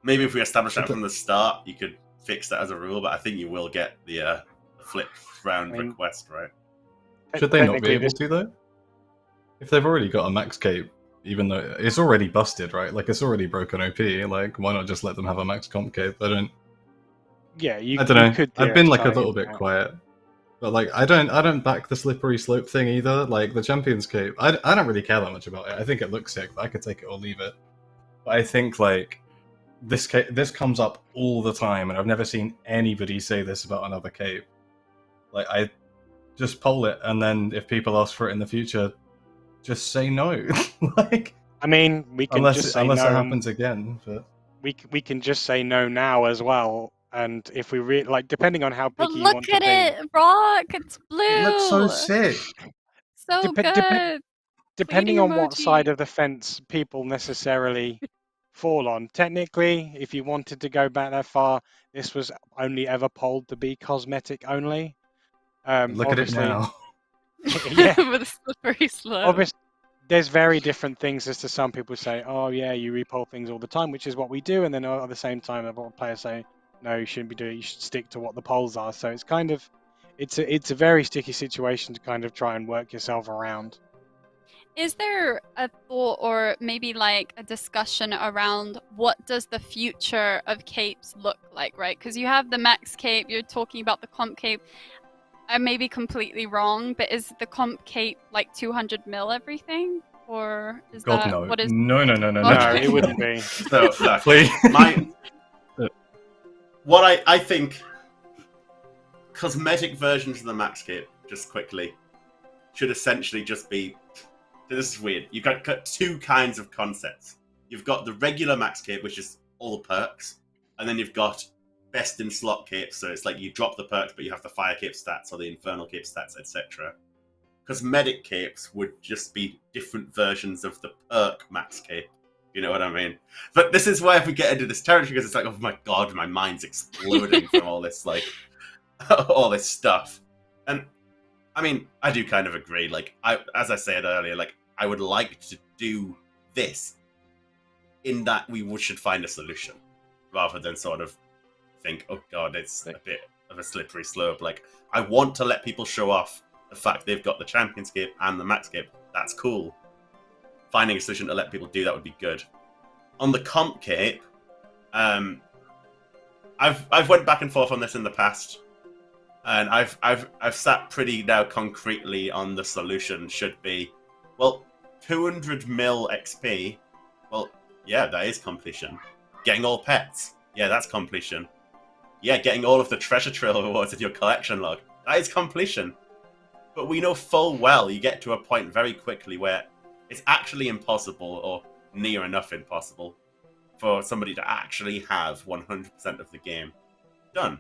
maybe if we establish that from the start, you could fix that as a rule, but I think you will get the flip round request, right? Should they not be able to, though? If they've already got a Max Cape, even though it's already busted, right? Like, it's already broken OP, like, why not just let them have a Max Comp Cape? I don't know. I've been, like, a little bit quiet. But, like, I don't back the slippery slope thing either. Like, the Champions Cape, I don't really care that much about it. I think it looks sick, but I could take it or leave it. But I think, like, this comes up all the time, and I've never seen anybody say this about another cape. Like, I just poll it, and then if people ask for it in the future, just say no. Like, I mean, we can just say no. Unless it happens again, but we can just say no now as well. And if we like, depending on how picky you want to be. Look at it, Roq! It's blue. It looks so sick. So good. Depending on what side of the fence people necessarily fall on. Technically, if you wanted to go back that far, this was only ever polled to be cosmetic only. Look at it now. Yeah. With a slippery slope. Obviously, there's very different things as to some people say, oh yeah, you repoll things all the time, which is what we do, and then at the same time, a lot of players say, no, you shouldn't be doing it. You should stick to what the polls are. So it's kind of, it's a very sticky situation to kind of try and work yourself around. Is there a thought, or maybe like a discussion around what does the future of capes look like, right? Because you have the Max Cape, you're talking about the Comp Cape. I may be completely wrong, but is the Comp Cape like 200 mil everything? Or is God, that no. what is No, No, it wouldn't be. So, look, Please. What I think cosmetic versions of the Max Cape, just quickly, should essentially just be. This is weird. You've got two kinds of concepts. You've got the regular Max Cape, which is all the perks, and then you've got best in slot capes, so it's like you drop the perks, but you have the fire cape stats or the infernal cape stats, etc. Cosmetic capes would just be different versions of the perk max cape. You know what I mean? But this is where we get into this territory, because it's like, oh my god, my mind's exploding from all this, like, all this stuff. And I mean, I do kind of agree. Like, as I said earlier, like, I would like to do this in that we should find a solution, rather than sort of think, oh god, it's a bit of a slippery slope. Like, I want to let people show off the fact they've got the Champions Cape and the Max Cape. That's cool. Finding a solution to let people do that would be good. On the Comp Cape, I've went back and forth on this in the past, and I've sat pretty now concretely on the solution should be, well, 200 mil XP. Well, yeah, that is completion. Getting all pets, yeah, that's completion. Yeah, getting all of the treasure trail rewards in your collection log, that is completion. But we know full well you get to a point very quickly where it's actually impossible, or near enough impossible, for somebody to actually have 100% of the game done.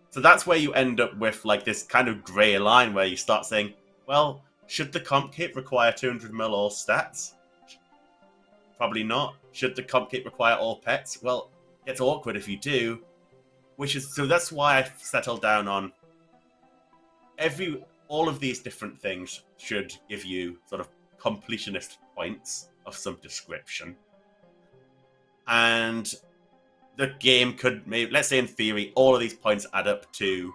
So that's where you end up with like this kind of grey line where you start saying, well, should the comp kit require 200 mil all stats? Probably not. Should the comp kit require all pets? Well, it gets awkward if you do. So that's why I've settled down on all of these different things should give you sort of completionist points of some description. And the game could, maybe, let's say in theory, all of these points add up to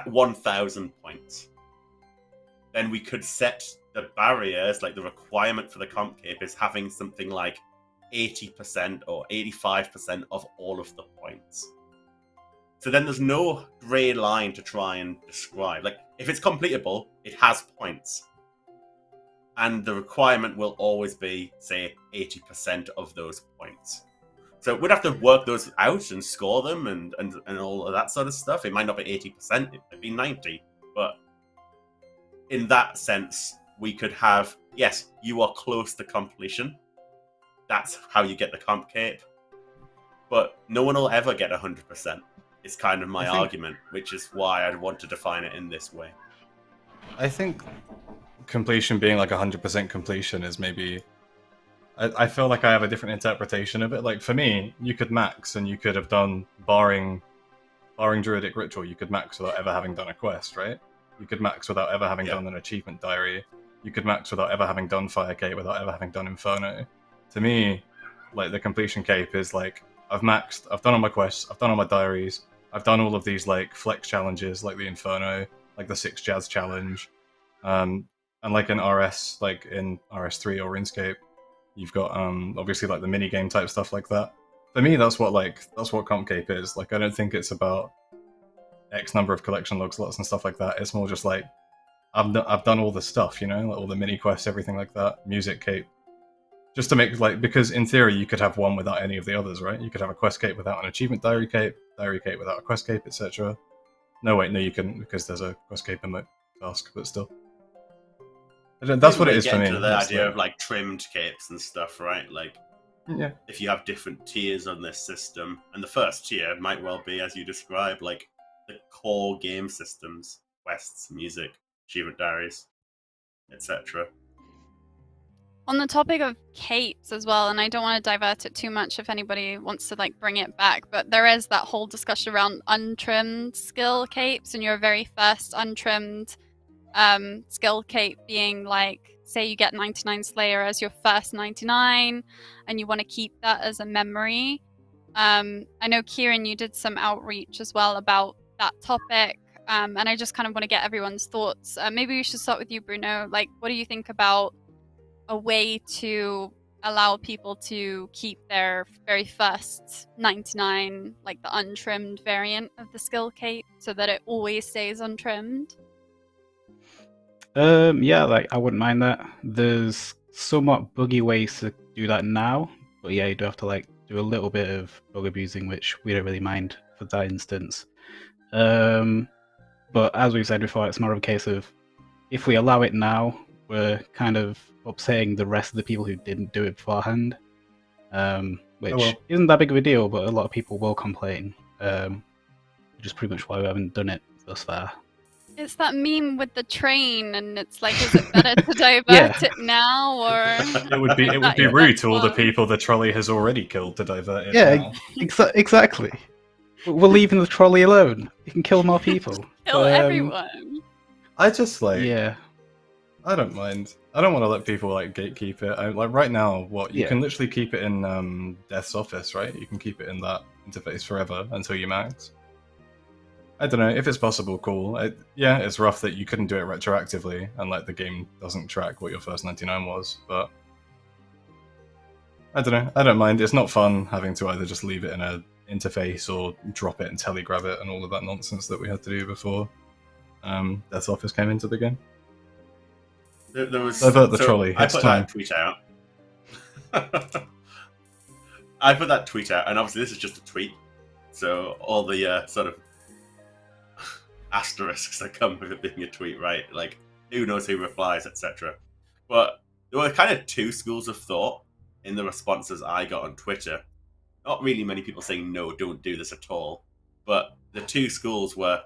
1,000 points. Then we could set the barriers, like the requirement for the comp cape is having something like 80% or 85% of all of the points. So then there's no grey line to try and describe. Like, if it's completable, it has points. And the requirement will always be, say, 80% of those points. So we'd have to work those out and score them and all of that sort of stuff. It might not be 80%, it might be 90%. But in that sense, we could have, yes, you are close to completion. That's how you get the comp cape. But no one will ever get 100%. It's kind of my argument, which is why I'd want to define it in this way. I think completion being like 100% completion is maybe... I feel like I have a different interpretation of it. Like, for me, you could max, and you could have done, barring Druidic Ritual, you could max without ever having done a quest, right? You could max without ever having done an achievement diary. You could max without ever having done Fire Cape, without ever having done Inferno. To me, like, the completion cape is like, I've maxed, I've done all my quests, I've done all my diaries, I've done all of these like flex challenges, like the Inferno, like the 6 Jazz challenge, and like in RS, like in RS3 or RuneScape, you've got obviously like the mini game type stuff like that. For me, that's what comp cape is. Like, I don't think it's about X number of collection log slots and stuff like that. It's more just like I've done all the stuff, you know, like all the mini quests, everything like that. Music cape. Just to make, like, because in theory you could have one without any of the others, right? You could have a quest cape without an achievement diary cape without a quest cape, etc. No, wait, no, you couldn't, because there's a quest cape in the task, but still. That's what it is for me. Into the idea of like trimmed capes and stuff, right? Like, yeah, if you have different tiers on this system, and the first tier might well be, as you describe, like the core game systems, quests, music, achievement diaries, etc. On the topic of capes as well, and I don't want to divert it too much if anybody wants to like bring it back, but there is that whole discussion around untrimmed skill capes, and your very first untrimmed skill cape being like, say you get 99 Slayer as your first 99, and you want to keep that as a memory. I know, Kieren, you did some outreach as well about that topic, and I just kind of want to get everyone's thoughts. Maybe we should start with you, Bruno. Like, what do you think about a way to allow people to keep their very first 99, like the untrimmed variant of the skill cape, so that it always stays untrimmed? Yeah, like, I wouldn't mind that. There's somewhat buggy ways to do that now, but yeah, you do have to like do a little bit of bug abusing, which we don't really mind for that instance. But as we've said before, it's more of a case of, if we allow it now, we're kind of upsetting the rest of the people who didn't do it beforehand, which isn't that big of a deal, but a lot of people will complain. which is pretty much why we haven't done it thus far. It's that meme with the train, and it's like, is it better to divert Yeah. it now, or It would be Yeah, rude that's to all the fun. people the trolley has already killed to divert it Yeah, now. exactly. We're leaving the trolley alone. It can kill more people. kill everyone? I just Yeah. I don't mind. I don't want to let people like gatekeep it. Like right now, you Yeah. can literally keep it in Death's office, right? You can keep it in that interface forever until you max. I don't know if it's possible. Cool. Yeah, it's rough that you couldn't do it retroactively, and like the game doesn't track what your first 99 was. But I don't know. I don't mind. It's not fun having to either just leave it in a interface or drop it and telegrab it and all of that nonsense that we had to do before Death's office came into the game. There was Divert the trolley. I It's put time. that tweet out. I put that tweet out, and obviously this is just a tweet, so all the sort of asterisks that come with it being a tweet, right? Like, who knows who replies, etc. But there were kind of two schools of thought in the responses I got on Twitter. Not really many people saying, no, don't do this at all. But the two schools were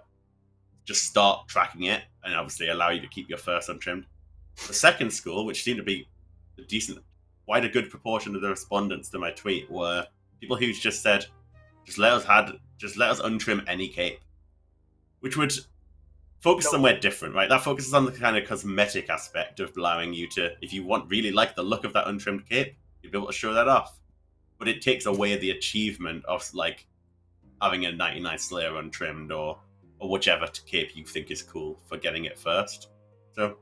just start tracking it and obviously allow you to keep your first untrimmed. The second school, which seemed to be quite a good proportion of the respondents to my tweet, were people who just said, just let us untrim any cape. Which would focus somewhere different, right? That focuses on the kind of cosmetic aspect of allowing you to, if you really like the look of that untrimmed cape, you'd be able to show that off. But it takes away the achievement of like having a 99 Slayer untrimmed or whichever cape you think is cool for getting it first. So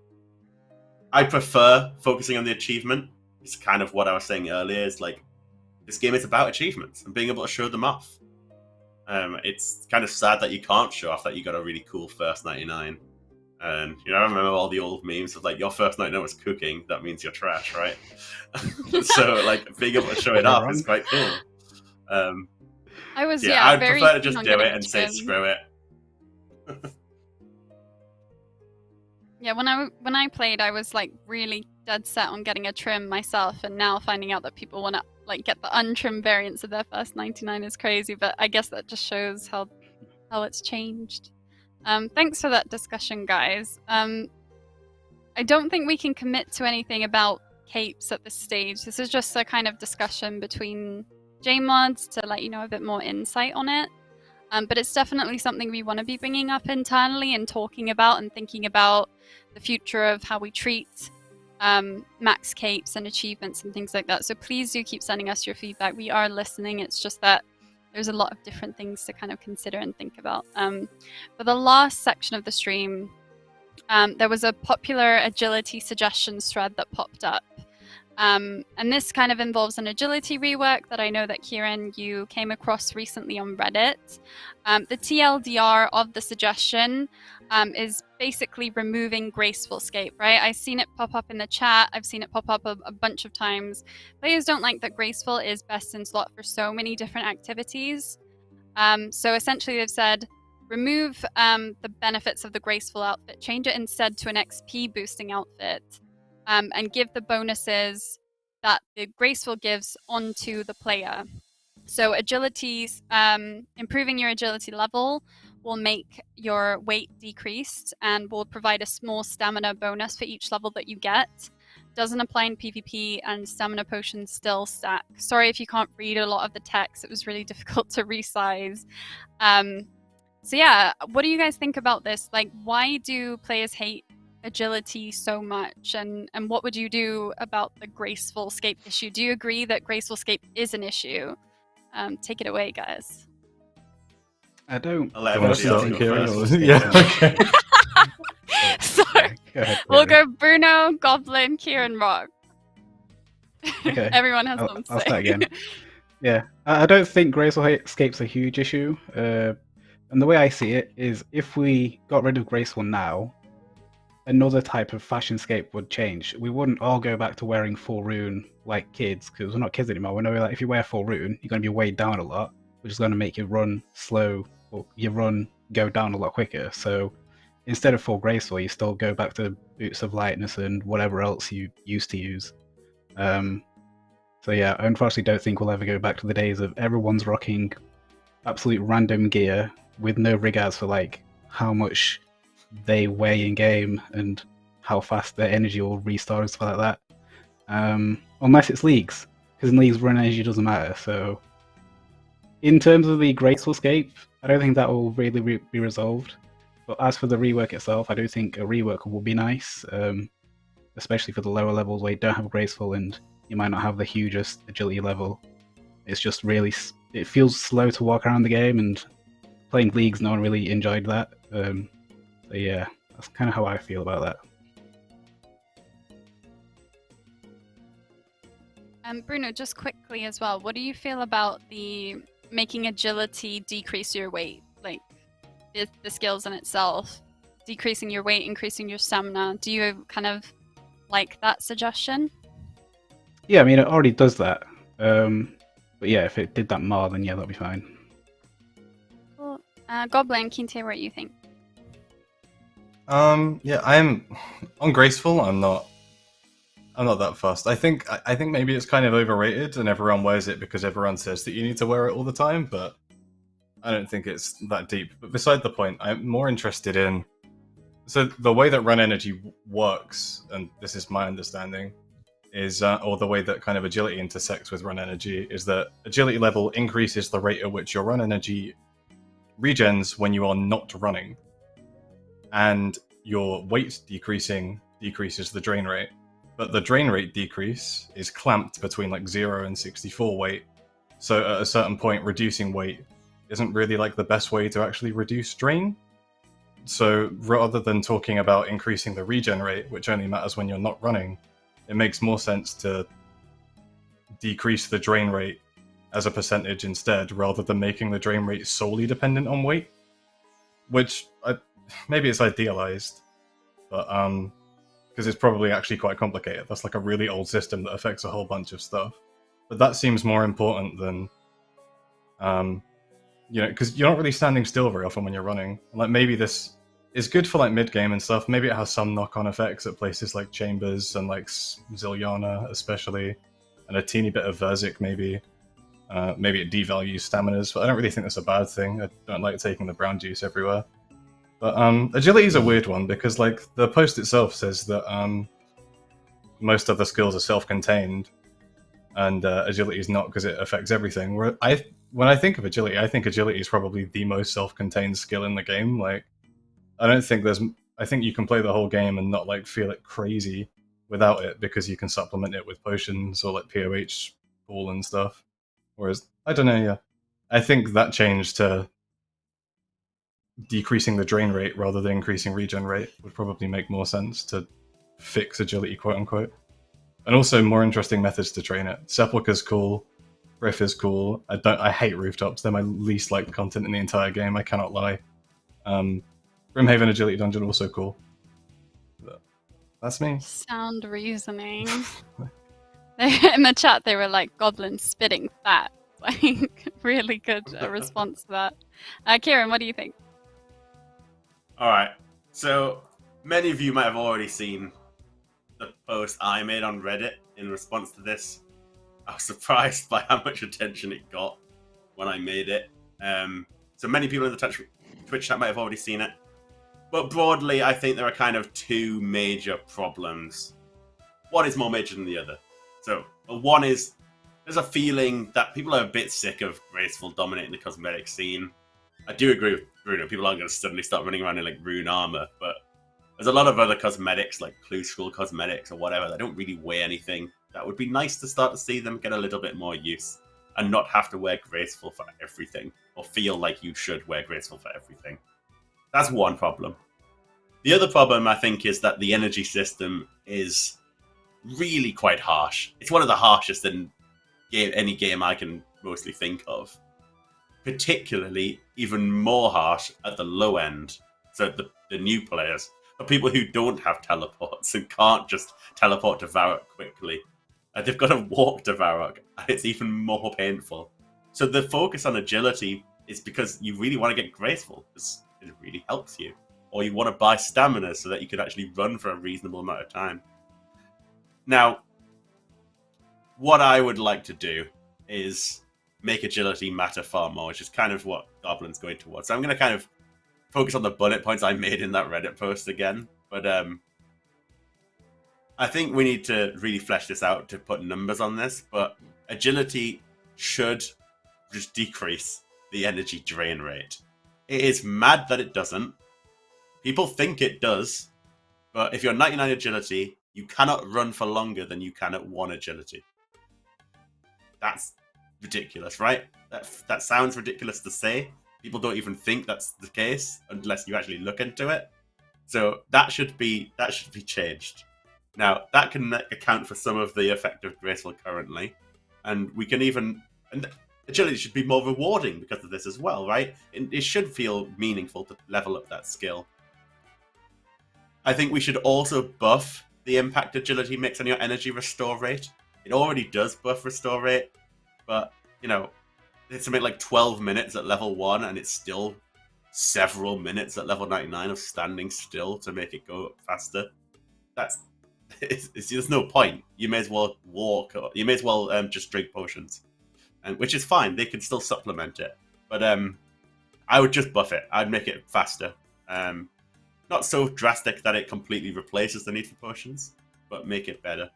I prefer focusing on the achievement. It's kind of what I was saying earlier, is like, this game is about achievements and being able to show them off. It's kind of sad that you can't show off that you got a really cool first 99. And, you know, I remember all the old memes of like, your first 99 was cooking, that means you're trash, right? So, like, being able to show it off is quite cool. I'd very prefer to just keen on do getting it and say, trim. screw it. Yeah, when I played, I was like really dead set on getting a trim myself, and now finding out that people want to like get the untrimmed variants of their first 99 is crazy. But I guess that just shows how it's changed. Thanks for that discussion, guys. I don't think we can commit to anything about capes at this stage. This is just a kind of discussion between JMods to let you know a bit more insight on it. But it's definitely something we want to be bringing up internally and talking about and thinking about the future of how we treat max capes and achievements and things like that. So please do keep sending us your feedback. We are listening. It's just that there's a lot of different things to kind of consider and think about. For the last section of the stream, there was a popular agility suggestions thread that popped up. And this kind of involves an agility rework that I know that Kieren, you came across recently on Reddit. The TLDR of the suggestion is basically removing graceful scape, right? I've seen it pop up in the chat. I've seen it pop up a bunch of times. Players don't like that graceful is best in slot for so many different activities. So essentially they've said, remove the benefits of the graceful outfit, change it instead to an XP boosting outfit. And give the bonuses that the graceful gives onto the player. So agilities, improving your agility level will make your weight decreased and will provide a small stamina bonus for each level that you get. Doesn't apply in PvP, and stamina potions still stack. Sorry if you can't read a lot of the text, it was really difficult to resize. So yeah, what do you guys think about this? Like, why do players hate agility so much, and what would you do about the graceful scape issue? Do you agree that graceful scape is an issue? Take it away, guys. I don't. I'll let Do you want to everybody start, else go Kieren? first. Yeah, okay. So Go ahead, we'll Kieren. go Bruno, Goblin, Kieren, Roq. Okay. Everyone has something to I'll say. start again. Yeah, I don't think graceful scape's a huge issue. And the way I see it is, if we got rid of graceful now, another type of fashion scape would change. We wouldn't all go back to wearing full rune like kids, because we're not kids anymore. We know that if you wear full rune, you're going to be weighed down a lot, which is going to make your run slow, or your run go down a lot quicker. So instead of full graceful, you still go back to boots of lightness and whatever else you used to use. So yeah, I unfortunately don't think we'll ever go back to the days of everyone's rocking absolute random gear with no regards for like how much they weigh in game and how fast their energy will restore and stuff like that. Unless it's leagues, because in leagues run energy doesn't matter. So in terms of the graceful scape, I don't think that will really be resolved. But as for the rework itself, I do think a rework will be nice, especially for the lower levels where you don't have graceful and you might not have the hugest agility level. It's just really, it feels slow to walk around the game, and playing leagues, no one really enjoyed that. So yeah, that's kind of how I feel about that. Bruno, just quickly as well, what do you feel about the making agility decrease your weight? Like the skills in itself, decreasing your weight, increasing your stamina. Do you kind of like that suggestion? Yeah, I mean, it already does that. But yeah, if it did that more, then yeah, that'd be fine. Cool. Goblin, keen to hear what you think. Yeah, I'm on graceful. I'm not that fussed. I think maybe it's kind of overrated, and everyone wears it because everyone says that you need to wear it all the time. But I don't think it's that deep. But beside the point, I'm more interested in the way that run energy works, and this is my understanding, is or the way that kind of agility intersects with run energy is that agility level increases the rate at which your run energy regens when you are not running, and your weight decreases the drain rate. But the drain rate decrease is clamped between like 0 and 64 weight. So at a certain point, reducing weight isn't really like the best way to actually reduce drain. So rather than talking about increasing the regen rate, which only matters when you're not running, it makes more sense to decrease the drain rate as a percentage instead, rather than making the drain rate solely dependent on weight. Which, maybe it's idealized, but because it's probably actually quite complicated. That's like a really old system that affects a whole bunch of stuff. But that seems more important than, because you're not really standing still very often when you're running. Like maybe this is good for like mid game and stuff. Maybe it has some knock-on effects at places like Chambers and like Zilyana especially, and a teeny bit of Verzik maybe. Maybe it devalues staminas, but I don't really think that's a bad thing. I don't like taking the brown juice everywhere. But agility is a weird one because like the post itself says that most other skills are self-contained, and agility is not because it affects everything. When I think of agility, I think agility is probably the most self-contained skill in the game. Like, I think you can play the whole game and not like feel it crazy without it because you can supplement it with potions or like POH pool and stuff. Whereas I don't know, yeah, I think that change to decreasing the drain rate rather than increasing regen rate would probably make more sense to fix agility, quote unquote. And also more interesting methods to train it. Sepulchre's cool, Riff is cool. I hate rooftops. They're my least liked content in the entire game, I cannot lie. Grimhaven Agility Dungeon also cool. But that's me. Sound reasoning. In the chat they were like, Goblin spitting fat. Like, really good response to that. Kieren, what do you think? Alright, so many of you might have already seen the post I made on Reddit in response to this. I was surprised by how much attention it got when I made it. So many people in the Twitch chat might have already seen it. But broadly, I think there are kind of two major problems. One is more major than the other. So one is, there's a feeling that people are a bit sick of graceful dominating the cosmetic scene. I do agree with Bruno. People aren't going to suddenly start running around in like rune armor, but there's a lot of other cosmetics, like Clue School cosmetics or whatever, that don't really weigh anything. That would be nice to start to see them get a little bit more use and not have to wear graceful for everything, or feel like you should wear graceful for everything. That's one problem. The other problem, I think, is that the energy system is really quite harsh. It's one of the harshest in any game I can mostly think of. Particularly even more harsh at the low end. So the new players, for people who don't have teleports and can't just teleport to Varrock quickly. They've got to walk to Varrock, and it's even more painful. So the focus on agility is because you really want to get graceful, because it really helps you. Or you want to buy stamina so that you can actually run for a reasonable amount of time. Now, what I would like to do is make agility matter far more, which is kind of what Goblin's going towards. So I'm going to kind of focus on the bullet points I made in that Reddit post again. But I think we need to really flesh this out to put numbers on this. But agility should just decrease the energy drain rate. It is mad that it doesn't. People think it does. But if you're 99 agility, you cannot run for longer than you can at 1 agility. That's ridiculous, right? That sounds ridiculous to say. People don't even think that's the case unless you actually look into it. So that should be changed. Now, that can account for some of the effect of Graceful currently. And we can even... And agility should be more rewarding because of this as well, right? It should feel meaningful to level up that skill. I think we should also buff the impact agility makes on your energy restore rate. It already does buff restore rate, but, you know, it's something like 12 minutes at level 1, and it's still several minutes at level 99 of standing still to make it go up faster. There's no point. You may as well walk, or you may as well just drink potions, which is fine. They can still supplement it, but I would just buff it. I'd make it faster. Not so drastic that it completely replaces the need for potions, but make it better.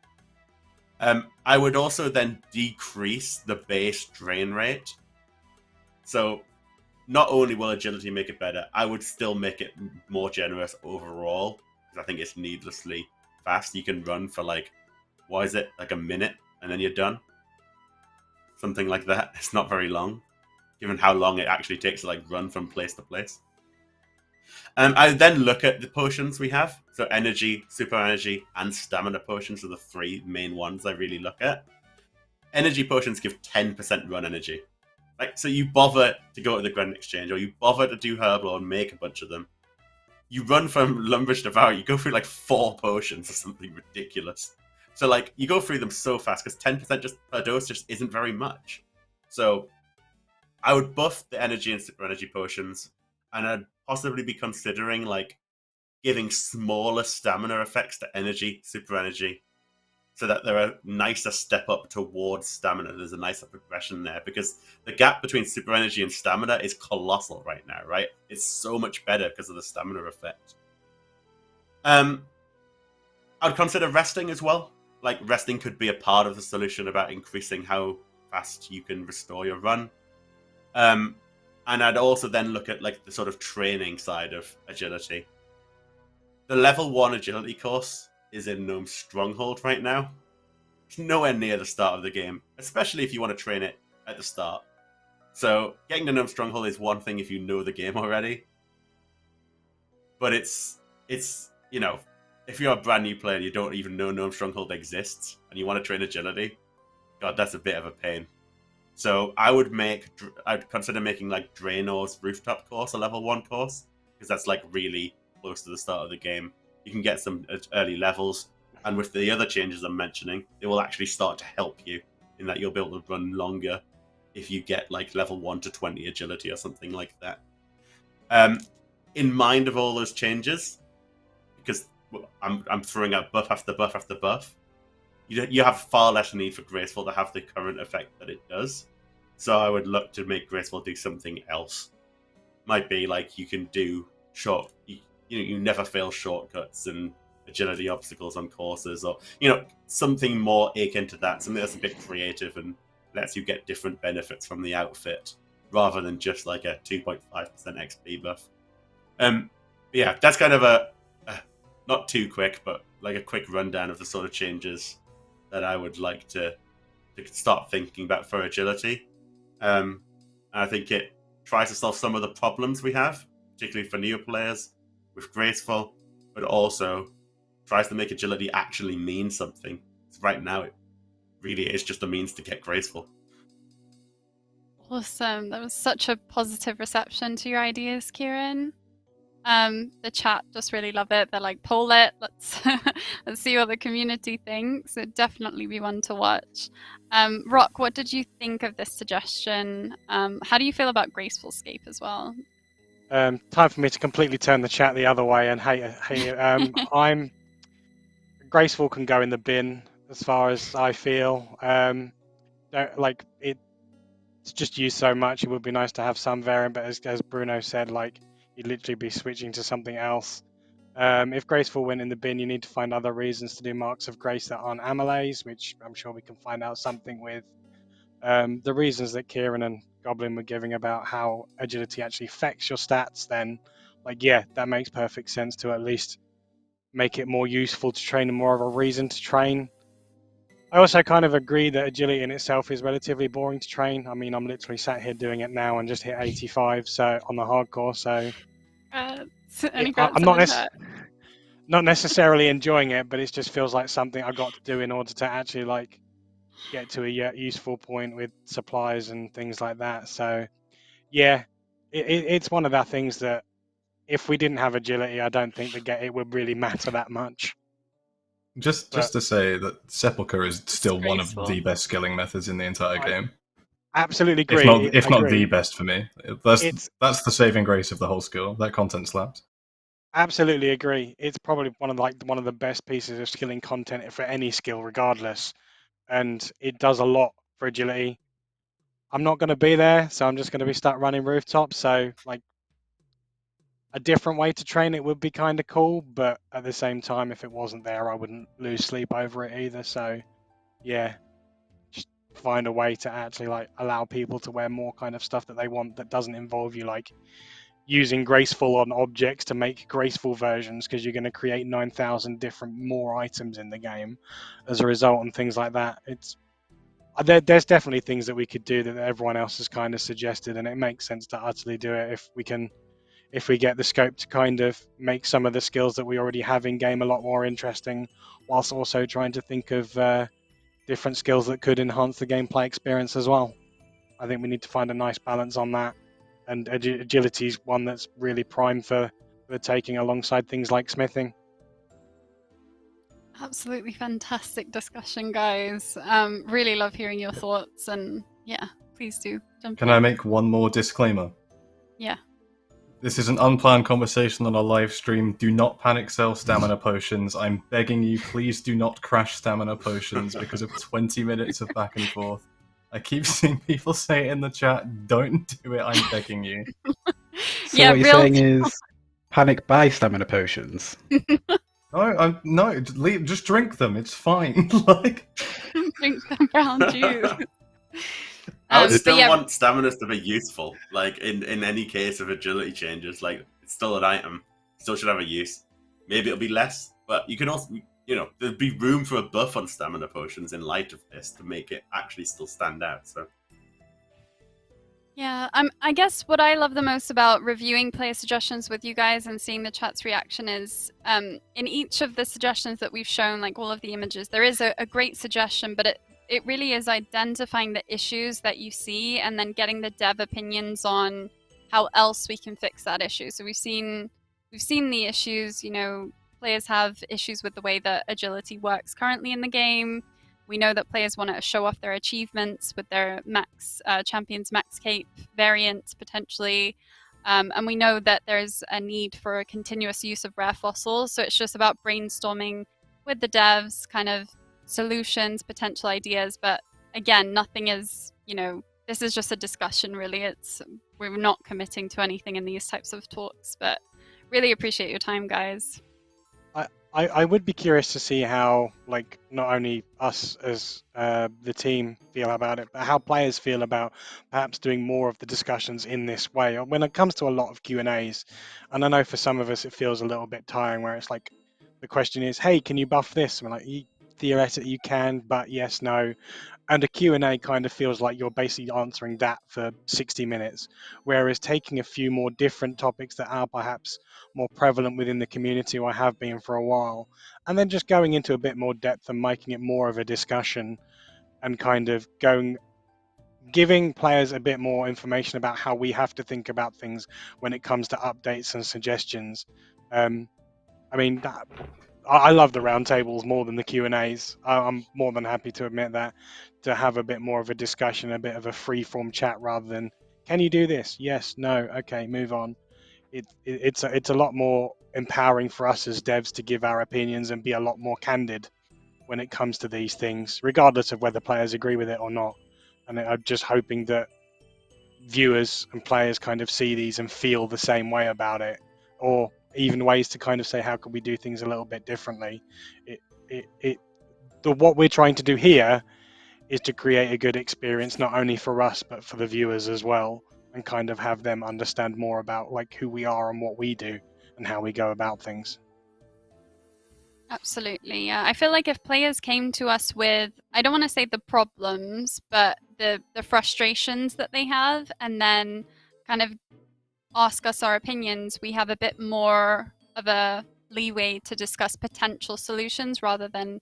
I would also then decrease the base drain rate. So not only will agility make it better, I would still make it more generous overall, because I think it's needlessly fast. You can run for like, what is it, like a minute, and then you're done? Something like that. It's not very long, given how long it actually takes to like run from place to place. I then look at the potions we have. So energy, super energy, and stamina potions are the 3 main ones I really look at. Energy potions give 10% run energy. Right? So you bother to go to the Grand Exchange, or you bother to do Herblore and make a bunch of them. You run from Lumber's Devour, you go through like 4 potions or something ridiculous. So like, you go through them so fast, because 10% just per dose just isn't very much. So I would buff the energy and super energy potions, and I'd possibly be considering like giving smaller stamina effects to energy, super energy, so that they're a nicer step up towards stamina. There's a nicer progression there, because the gap between super energy and stamina is colossal right now, right? It's so much better because of the stamina effect. I'd consider resting as well. Like, resting could be a part of the solution about increasing how fast you can restore your run. And I'd also then look at like the sort of training side of agility. The level 1 agility course is in Gnome's Stronghold right now. It's nowhere near the start of the game, especially if you want to train it at the start. So getting to Gnome's Stronghold is one thing if you know the game already. But it's you know, if you're a brand new player and you don't even know Gnome's Stronghold exists, and you want to train agility, God, that's a bit of a pain. So I'd consider making like Draenor's Rooftop course a level 1 course, because that's like really close to the start of the game. You can get some early levels, and with the other changes I'm mentioning, they will actually start to help you in that you'll be able to run longer if you get like level 1 to 20 agility or something like that. In mind of all those changes, because I'm throwing out buff after buff after buff, you have far less need for Graceful to have the current effect that it does. So I would look to make Graceful do something else. Might be like you can do you never fail shortcuts and agility obstacles on courses, or something more akin to that, something that's a bit creative and lets you get different benefits from the outfit rather than just like a 2.5% XP buff. Yeah, that's kind of a not too quick, but like a quick rundown of the sort of changes that I would like to start thinking about for agility. And I think it tries to solve some of the problems we have, particularly for newer players with Graceful, but also tries to make agility actually mean something. Right now, it really is just a means to get Graceful. Awesome. That was such a positive reception to your ideas, Kieren. The chat just really love it. They're like, poll it. Let's see what the community thinks. It'd definitely be one to watch. Roq, what did you think of this suggestion? How do you feel about Graceful Scape as well? Time for me to completely turn the chat the other way and hey, I'm Graceful can go in the bin as far as I feel. Like it it's just used so much. It would be nice to have some variant, but as Bruno said, like you'd literally be switching to something else. If Graceful went in the bin, you need to find other reasons to do Marks of Grace that aren't Amylays, which I'm sure we can find out something with. The reasons that Kieren and Goblin were giving about how agility actually affects your stats, then, like, yeah, that makes perfect sense to at least make it more useful to train and more of a reason to train. I also kind of agree that agility in itself is relatively boring to train. I mean, I'm literally sat here doing it now and just hit 85 so on the hardcore, so I'm not necessarily enjoying it, but it just feels like something I got to do in order to actually like get to a useful point with supplies and things like that. So yeah, it's one of the things that if we didn't have agility, I don't think it would really matter that much. Just to say that Sepulchre is still one of the best skilling methods in the entire game. Absolutely agree. If not the best for me. That's the saving grace of the whole skill. That content slaps. Absolutely agree. It's probably one of the best pieces of skilling content for any skill, regardless. And it does a lot for agility. I'm not going to be there, so I'm just going to be stuck running rooftops. So like a different way to train it would be kind of cool, but at the same time, if it wasn't there, I wouldn't lose sleep over it either. So yeah, just find a way to actually like allow people to wear more kind of stuff that they want that doesn't involve you like using graceful on objects to make graceful versions, because you're going to create 9,000 different more items in the game as a result and things like that. There's definitely things that we could do that everyone else has kind of suggested, and it makes sense to utterly do it if we get the scope to kind of make some of the skills that we already have in game a lot more interesting, whilst also trying to think of different skills that could enhance the gameplay experience as well. I think we need to find a nice balance on that, and agility is one that's really prime for taking alongside things like smithing. Absolutely fantastic discussion, guys. Really love hearing your thoughts, and yeah, please do jump in. Can I make one more disclaimer? Yeah. This is an unplanned conversation on a live stream. Do not panic sell stamina potions. I'm begging you, please do not crash stamina potions because of 20 minutes of back and forth. I keep seeing people say it in the chat. Don't do it, I'm begging you. So yeah, what you're saying is panic buy stamina potions. No, just drink them. It's fine. Like, drink them brown juice. I would still want stamina to be useful. Like in any case of agility changes, like it's still an item, still should have a use. Maybe it'll be less, but you can also, there'd be room for a buff on stamina potions in light of this to make it actually still stand out. So. Yeah, I guess what I love the most about reviewing player suggestions with you guys and seeing the chat's reaction is in each of the suggestions that we've shown, like all of the images, there is a great suggestion, but it really is identifying the issues that you see and then getting the dev opinions on how else we can fix that issue. So we've seen the issues, players have issues with the way that agility works currently in the game. We know that players want to show off their achievements with their champions max cape variant potentially. And we know that there's a need for a continuous use of rare fossils. So it's just about brainstorming with the devs, kind of solutions, potential ideas. But again, nothing is, this is just a discussion really. We're not committing to anything in these types of talks, but really appreciate your time, guys. I would be curious to see how, like, not only us as the team feel about it, but how players feel about perhaps doing more of the discussions in this way. When it comes to a lot of Q&As, and I know for some of us it feels a little bit tiring, where it's like, the question is, hey, can you buff this? And we're like, theoretically you can, but yes, no. And a Q&A kind of feels like you're basically answering that for 60 minutes, whereas taking a few more different topics that are perhaps more prevalent within the community, or have been for a while, and then just going into a bit more depth and making it more of a discussion and kind of giving players a bit more information about how we have to think about things when it comes to updates and suggestions. I mean, I love the roundtables more than the Q&As. I'm more than happy to admit that, to have a bit more of a discussion, a bit of a free-form chat rather than, can you do this? Yes, no, okay, move on. It's a lot more empowering for us as devs to give our opinions and be a lot more candid when it comes to these things, regardless of whether players agree with it or not. And I'm just hoping that viewers and players kind of see these and feel the same way about it, or even ways to kind of say how could we do things a little bit differently. What we're trying to do here is to create a good experience not only for us but for the viewers as well, and kind of have them understand more about like who we are and what we do and how we go about things. Absolutely. Yeah. I feel like if players came to us with, I don't want to say the problems, but the frustrations that they have, and then kind of ask us our opinions, we have a bit more of a leeway to discuss potential solutions rather than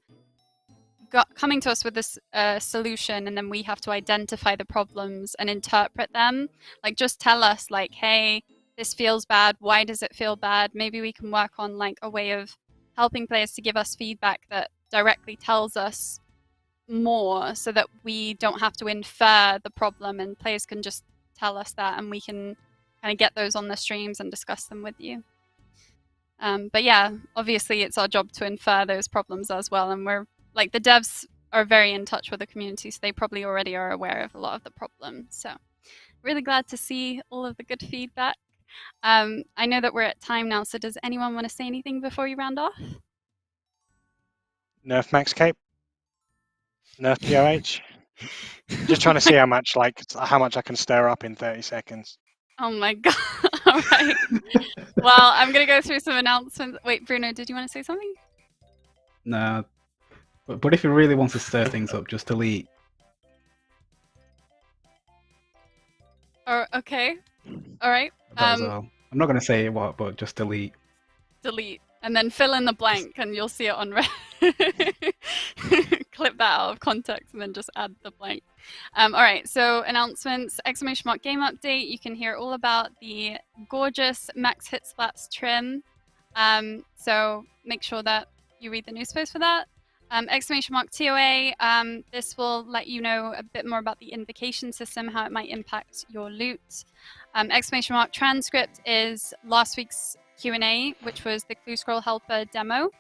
coming to us with this solution and then we have to identify the problems and interpret them. Like, just tell us, like, hey, this feels bad. Why does it feel bad? Maybe we can work on like a way of helping players to give us feedback that directly tells us more, so that we don't have to infer the problem and players can just tell us that, and we can kind of get those on the streams and discuss them with you. But yeah, obviously it's our job to infer those problems as well, and we're like, the devs are very in touch with the community, so they probably already are aware of a lot of the problems. So really glad to see all of the good feedback. I know that we're at time now, so does anyone want to say anything before you round off? Nerf Max Cape, nerf POH. Just trying to see how much I can stir up in 30 seconds. Oh my god. All right. Well, I'm going to go through some announcements. Wait, Bruno, did you want to say something? No. But if you really want to stir things up, just delete. Or okay. All right. That was all. I'm not going to say what, but just delete. Delete. And then fill in the blank and you'll see it on red. Clip that out of context and then just add the blank. All right, so announcements, ! Game update. You can hear all about the gorgeous Max Hit Splats trim. So make sure that you read the news post for that. ! TOA. This will let you know a bit more about the invocation system, how it might impact your loot. ! Transcript is last week's Q&A, which was the Clue Scroll Helper demo.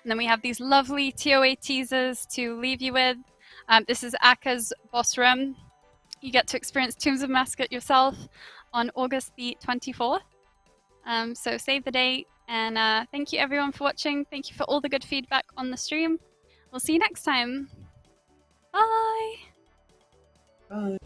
And then we have these lovely TOA teasers to leave you with. This is Aka's boss room. You get to experience Tombs of Amascut yourself on August the 24th. So save the date. And thank you everyone for watching. Thank you for all the good feedback on the stream. We'll see you next time. Bye. Bye.